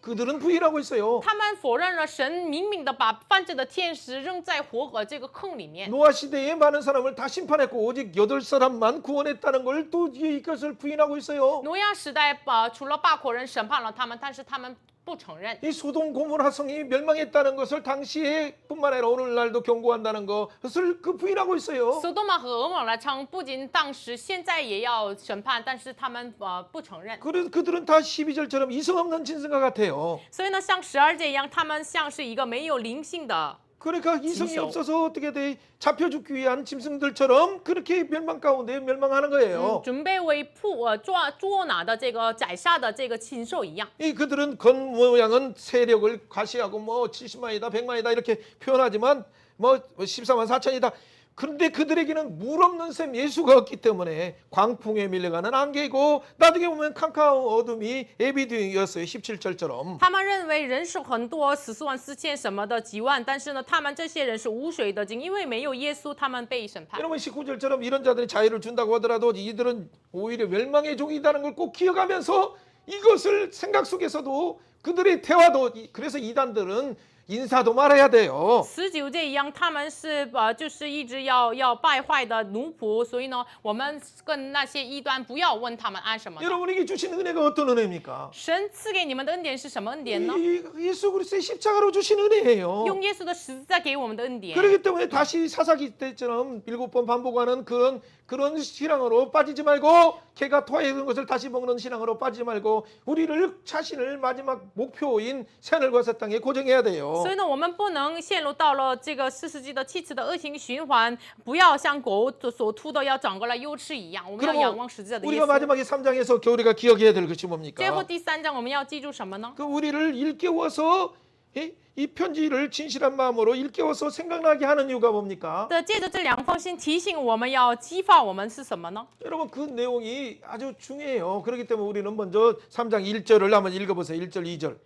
S1: 그들은 부인하고 있어요.
S2: 他们否认了神明明的把犯罪的天使扔在火河这个坑里面。
S1: 노아 시대에 많은 사람을 다 심판했고 오직 8사람만 구원했다는 걸 또 이것을 부인하고 있어요.
S2: 挪亚时代除了8国人审判了他们，但是他们不承认。
S1: 이 소돔 고모라 성이 멸망했다는 것을 당시에 뿐만 아니라 오늘날도 경고한다는 것을 부인하고 있어요.
S2: 索多玛和俄摩拉城不仅当时现在也要审判，但是他们不承认。
S1: 그래서 그들은 다 12절처럼 이성 없는 짐승과 같아요.
S2: 所以呢，像12节一样，他们像是一个没有灵性的。
S1: 그러니까 이성이
S2: 진짜.
S1: 없어서 어떻게 돼? 잡혀 죽기 위한 짐승들처럼 그렇게 멸망 가운데 멸망하는 거예요.
S2: 准备为捉拿的这个宰杀的这个禽兽一样。
S1: 이 그들은 겉모양은 세력을 과시하고 뭐 70만이다 100만이다 이렇게 표현하지만 뭐 14만 4천이다. 그런데 그들에게는 물 없는 샘 예수가 없기 때문에 광풍에 밀려가는 안개고 나중에 보면 캄캄한 어둠이 에비드였어요. 17절처럼.
S2: 他们认为人是很多14万4千什么的几万，但是呢，他们这些人是无水的井，因为没有耶稣，他们被审判。
S1: 여러분 19절처럼 이런 자들이 자유를 준다고 하더라도 이들은 오히려 멸망의 종이라는 걸 꼭 기억하면서 이것을 생각 속에서도 그들의 대화도 그래서 이단들은 인사도 말아야 돼요.
S2: 19届一样，他们是就是一直要败坏的奴仆，所以呢，我们跟那些异端不要问他们按什么呢。
S1: 여러분에게 주신 은혜가 어떤 은혜입니까?
S2: 神赐给你们的恩典是什么恩典呢？
S1: 예수 그리스도의 십자가로 주신 은혜예요.
S2: 用耶稣的十字架给我们的恩典。
S1: 그렇기 때문에 다시 사사기 때처럼 7번 반복하는 그런 신앙으로 빠지지 말고 개가 토해진 것을 다시 먹는 신앙으로 빠지지 말고 우리를 자신을 마지막 목표인 새하늘과 새 땅에 고정해야 돼요.
S2: 所以呢，我们不能陷入到了这个4世纪的7次的恶性循环，不要像狗所吐的要长过来优吃一样，我们要仰望十字架的耶
S1: 우리가
S2: 稣。
S1: 마지막에 3장에서 우리가 기억해야 될 것이 뭡니까?
S2: 最后第3章我们要记住什么呢？
S1: 그 우리를 일깨워서 이 편지를 진실한 마음으로 일깨워서 생각나게 하는 이유가 뭡니까?
S2: 借着这2封信提醒我们要激发我们是什么呢？
S1: 여러분 그 내용이 아주 중요해요. 그렇기 때문에 우리는 먼저 3장 1절을 한번 읽어보세요. 1절 2절.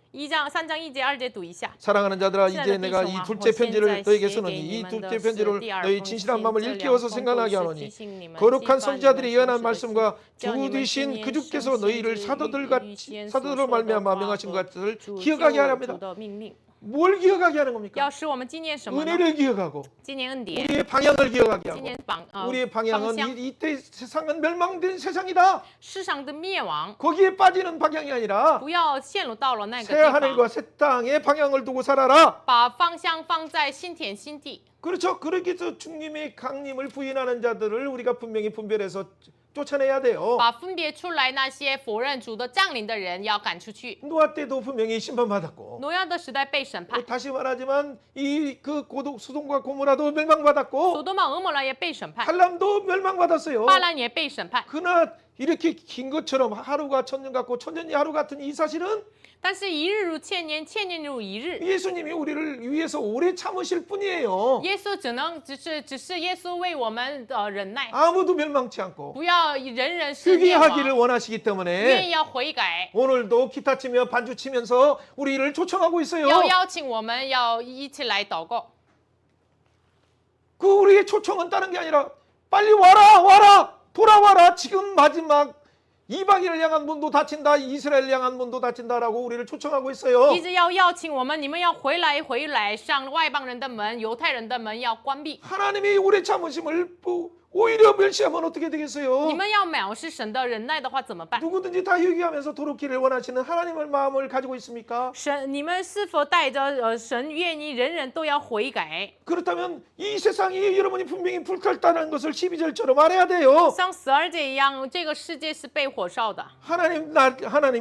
S2: 3章1节2节读一下。
S1: 사랑하는 자들아 이제
S2: 친하다
S1: 내가 이
S2: 弟兄啊，
S1: 둘째 편지를
S2: 我现在
S1: 너에게
S2: 写
S1: 쓰노니
S2: 给
S1: 이
S2: 你们的
S1: 둘째
S2: 是
S1: 편지를
S2: 第二
S1: 너희
S2: 封
S1: 진실한
S2: 信，
S1: 마음을
S2: 这
S1: 일깨워서
S2: 2封
S1: 생각나게
S2: 都是
S1: 하노니
S2: 提醒你们，
S1: 거룩한
S2: 激发你们
S1: 선지자들이 예언한
S2: 诚实的
S1: 말씀과
S2: 心，叫你们
S1: 주 되신
S2: 纪念
S1: 그 주께서
S2: 圣先
S1: 너희를
S2: 知
S1: 사도들같이
S2: 预先
S1: 사도들로
S2: 所说的
S1: 말미암아
S2: 话
S1: 명하신
S2: 和
S1: 것을
S2: 主
S1: 기억하게 하려
S2: 救
S1: 합니다.
S2: 主的命令，
S1: 뭘 기억하게 하는 겁니까?
S2: 要使我们纪念什么呢？
S1: 은혜를 기억하고
S2: 纪念恩典，
S1: 우리의 방향을 기억하게
S2: 纪
S1: 하고
S2: 念
S1: 우리의
S2: 方
S1: 방향은
S2: 向。
S1: 이때 세상은 멸망된 세상이다.
S2: 世上的灭亡，
S1: 거기에 빠지는 방향이 아니라
S2: 不要陷入到了那个
S1: 새
S2: 地方，
S1: 하늘과 새 땅에 방향을 두고 살아라.
S2: 把方向放在新天新地。
S1: 그렇죠. 그렇게 해서 주님의 강림을 부인하는 자들을 우리가 분명히 분별해서 쫓아내야 돼요.
S2: 把分别出来那些否认主的降临的人要赶出去。
S1: 노아 때도 분명히 심판받았고
S2: 挪亚的时代被审判，
S1: 다시 말하지만 이 그 고독 수동과 고모라도 멸망받았고
S2: 索多玛、俄摩拉也被审判，
S1: 할람도 멸망받았어요.
S2: 巴兰也被审判。
S1: 그러나 이렇게 긴 것처럼 하루가 천년 같고 천년이 하루 같은 이 사실은
S2: 但是一日如千年，千年如一日。
S1: 예수님이 우리를 위해서 오래 참으실 뿐이에요.
S2: 耶稣只是耶稣为我们忍耐，
S1: 아무도 멸망치 않고
S2: 不要人人是灭
S1: 회개하기를
S2: 亡，
S1: 원하시기
S2: 愿
S1: 때문에
S2: 意要悔改，
S1: 오늘도 기타 치며 반주 치면서 우리를 초청하고 있어요.
S2: 要邀请我们要一起来祷告。
S1: 그 우리의 초청은 다른 게 아니라 빨리 와라 돌아와라. 지금 마지막 이방인을 향한 문도 닫힌다. 이스라엘 향한 문도 닫힌다라고 우리를 초청하고 있어요.
S2: 一直要邀请我们，你们要回来，上外邦人的门，犹太人的门要关闭。
S1: 하나님이 오래 참으심을 오히려 멸시하면 어떻게
S2: 你
S1: 되겠어요?
S2: 们要藐视神的忍耐的话怎么办？
S1: 누구든지 다 회개하면서 돌이키를 원하시는 하나님의 마음을 가지고 있습니까?
S2: 你们是否带着神愿意人人都要悔改？
S1: 그렇다면 이 세상이 여러분이 분명히 불탈다는 것을 12절처럼 알아야 돼요.
S2: 像12节一样，这个世界是被火烧的。
S1: 하나님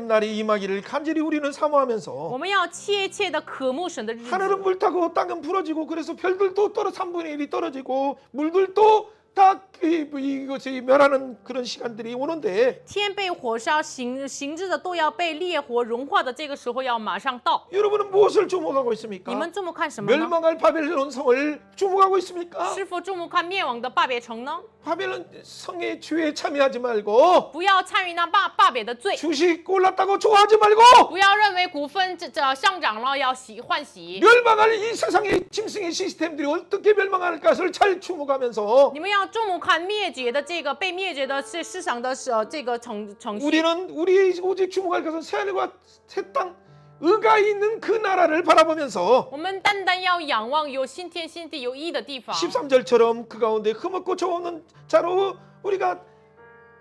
S1: 날이 임하기를 간절히 우리는 사모하면서
S2: 我们要切切的渴慕神的日子。
S1: 하늘은 불타고 땅은 부러지고 그래서 별들도 3분의 1이 떨어지고 물들도 다 이것이 멸하는 그런 시간들이 오는데
S2: 天被火烧，行至的都要被烈火融化的这个时候要马上到。
S1: 여러분은 무엇을 주목하고 있습니까?
S2: 你们注目看什么呢？
S1: 멸망할 바벨론 성을 주목하고 있습니까?
S2: 是否注目看灭亡的巴别城呢？
S1: 바벨론 성의 죄에 참여하지 말고
S2: 不要参与那巴别的罪，
S1: 주식 올랐다고 좋아하지 말고
S2: 不要认为股份上涨了要欢喜。
S1: 멸망할 이 세상의 짐승의 시스템들이 어떻게 멸망할 것을 잘 주목하면서
S2: 你们要注目看灭绝的这个被灭绝的是市场的这个程序。
S1: 우리는 우리 오직 주목할 것은 새하늘과 새 땅 의가 있는 그 나라를 바라보면서
S2: 我们单单要仰望有新天新地有义的地方。
S1: 13절처럼 그 가운데 흠없고 저 없는 자로 우리가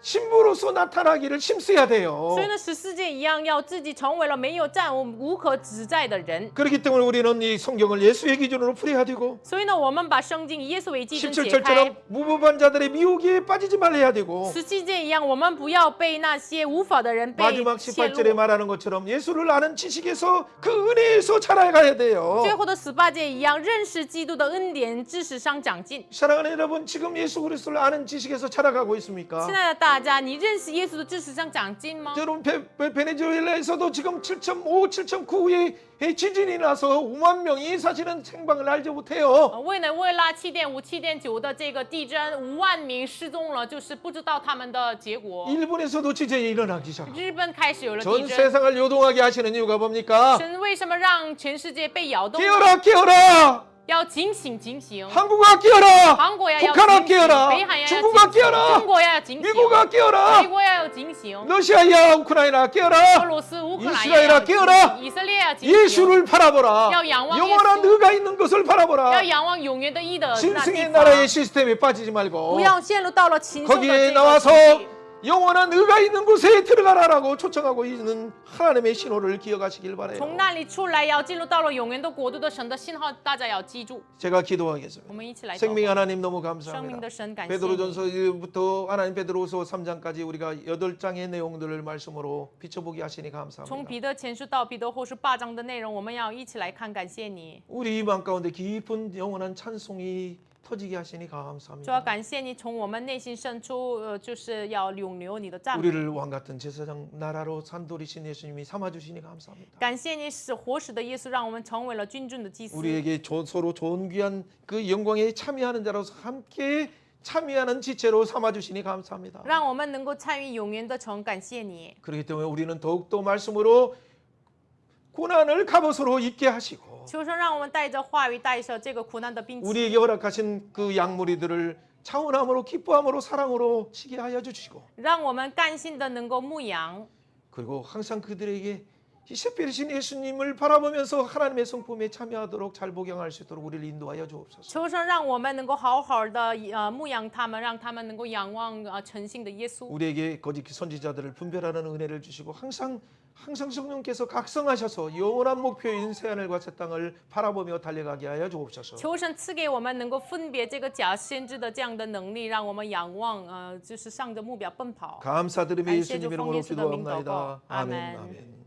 S1: 신부로서 나타나기를 힘써야 돼요.
S2: 所以呢，14节一样，要自己成为了没有战无可指摘的人。
S1: 그렇기 때문에 우리는 이 성경을 예수의 기준으로 풀어야 되고
S2: 所以呢，我们把圣经以耶稣为基准解开。
S1: 17절처럼 무법한 자들의 미혹에 빠지지 말아야 되고
S2: 17节一样，我们不要被那些无法的人被
S1: 마지막
S2: 泄
S1: 18절에
S2: 露。
S1: 말하는 것처럼 예수를 아는 지식에서 그 은혜에서 자라가야 돼요.
S2: 最后的18节一样，认识基督的恩典，知识上长进。
S1: 사랑하는 여러분, 지금 예수 그리스도를 아는 지식에서 자라가고 있습니까?
S2: 亲爱的大家，你认识耶稣的知识上长进吗？
S1: 여러분 베네수엘라에서도 지금 7.5, 7.9의 지진이 나서 5만 명이 사실은 생방을 알지 못해요.
S2: 委内瑞拉7.5、7.9的这个地震，5万名失踪了，就是不知道他们的结果。
S1: 일본에서도 지진이 일어나기 시작하고
S2: 日本开始有了
S1: 전
S2: 地震，
S1: 세상을 요동하게 하시는 이유가 뭡니까?
S2: 神为什么让全世界被摇动呢？
S1: 깨어라 깨어라!
S2: 要警醒警醒。
S1: 한국아 깨어라.
S2: 韩国要
S1: 북한아
S2: 警醒，
S1: 깨어라.
S2: 北韩要
S1: 중국아
S2: 警醒，
S1: 깨어라.
S2: 中国要警醒，
S1: 미국아 깨어라.
S2: 美国要警醒，
S1: 러시아야 우크라이나
S2: 俄
S1: 깨어라.
S2: 罗斯、乌克兰
S1: 이스라엘아
S2: 要警
S1: 깨어라.
S2: 醒，以色列要警醒，
S1: 예수를 바라보라.
S2: 야, 양왕
S1: 영원한
S2: 예수.
S1: 의가 있는 것을 바라보라.
S2: 要仰望永远的义的那地
S1: 짐승의
S2: 方，
S1: 나라의 시스템에 빠지지 말고
S2: 不要陷入到了禽兽的
S1: 거기에
S2: 这个
S1: 나와서
S2: 体系
S1: 영원한 의가 있는 곳에 들어가라라고 초청하고 있는 하나님의 신호를 기억하시길
S2: 从
S1: 바라요.
S2: 那里出来，要进入到了永远的国度的神的信号，大家要记住。
S1: 제가
S2: 我
S1: 기도하겠습니다.
S2: 们一起来祷
S1: 생명
S2: 告。
S1: 하나님 너무
S2: 生命
S1: 감사합니다.
S2: 的神，感谢你。
S1: 베드로전서부터 하나님 베드로서 3장까지 우리가 8장의 내용들을 말씀으로 비춰보게 하시니
S2: 从
S1: 감사합니다.
S2: 彼得前书到彼得后书8章的内容，我们要一起来看。感谢你，
S1: 우리 마음 가운데 깊은 영원한 찬송이 터지게 하시니
S2: 主要
S1: 감사합니다.
S2: 感谢你从我们内心深处，就是要涌流你的赞美。
S1: 우리를 왕 같은 제사장 나라로 산돌이신 예수님이 삼아주시니 감사합니다.
S2: 感谢你使活使的耶稣，让我们成为了君尊的祭司。
S1: 우리에게 서로 존귀한 그 영광에 참여하는 자로서 함께 참여하는 지체로 삼아주시니 감사합니다.
S2: 让我们能够参与永远的城，感谢你。
S1: 그렇기 때문에 우리는 더욱더 말씀으로 고난을 갑옷으로 입게 하시고
S2: 求神让我们带着话语，带着这个苦难的兵器，
S1: 우리에게 허락하신 그 양무리들을 차원함으로 기뻐함으로 사랑으로 치게 하여 주시고
S2: 让我们甘心的能够牧羊，
S1: 그리고 항상 그들에게 이 새별이신 예수님을 바라보면서 하나님의 성품에 참여하도록 잘 복용할 수 있도록 우리를 인도하여 주옵소서.
S2: 求神让我们能够好好的牧养他们，让他们能够仰望诚信的耶稣。
S1: 우리에게 거짓 선지자들을 분별하는 은혜를 주시고 항상 성령께서 각성하셔서 영원한 목표인 새하늘과 새 땅을 바라보며 달려가게 하여 주옵소서.
S2: 求神赐给我们能够分别这个假先知的这样的能力，让我们仰望就是向着目标奔跑。
S1: 감사드리며
S2: 感谢主
S1: 예수님
S2: 奉
S1: 이름으로
S2: 耶稣的名祷告，
S1: 기도합나이다.
S2: 阿
S1: 아멘.
S2: 门。
S1: 아멘.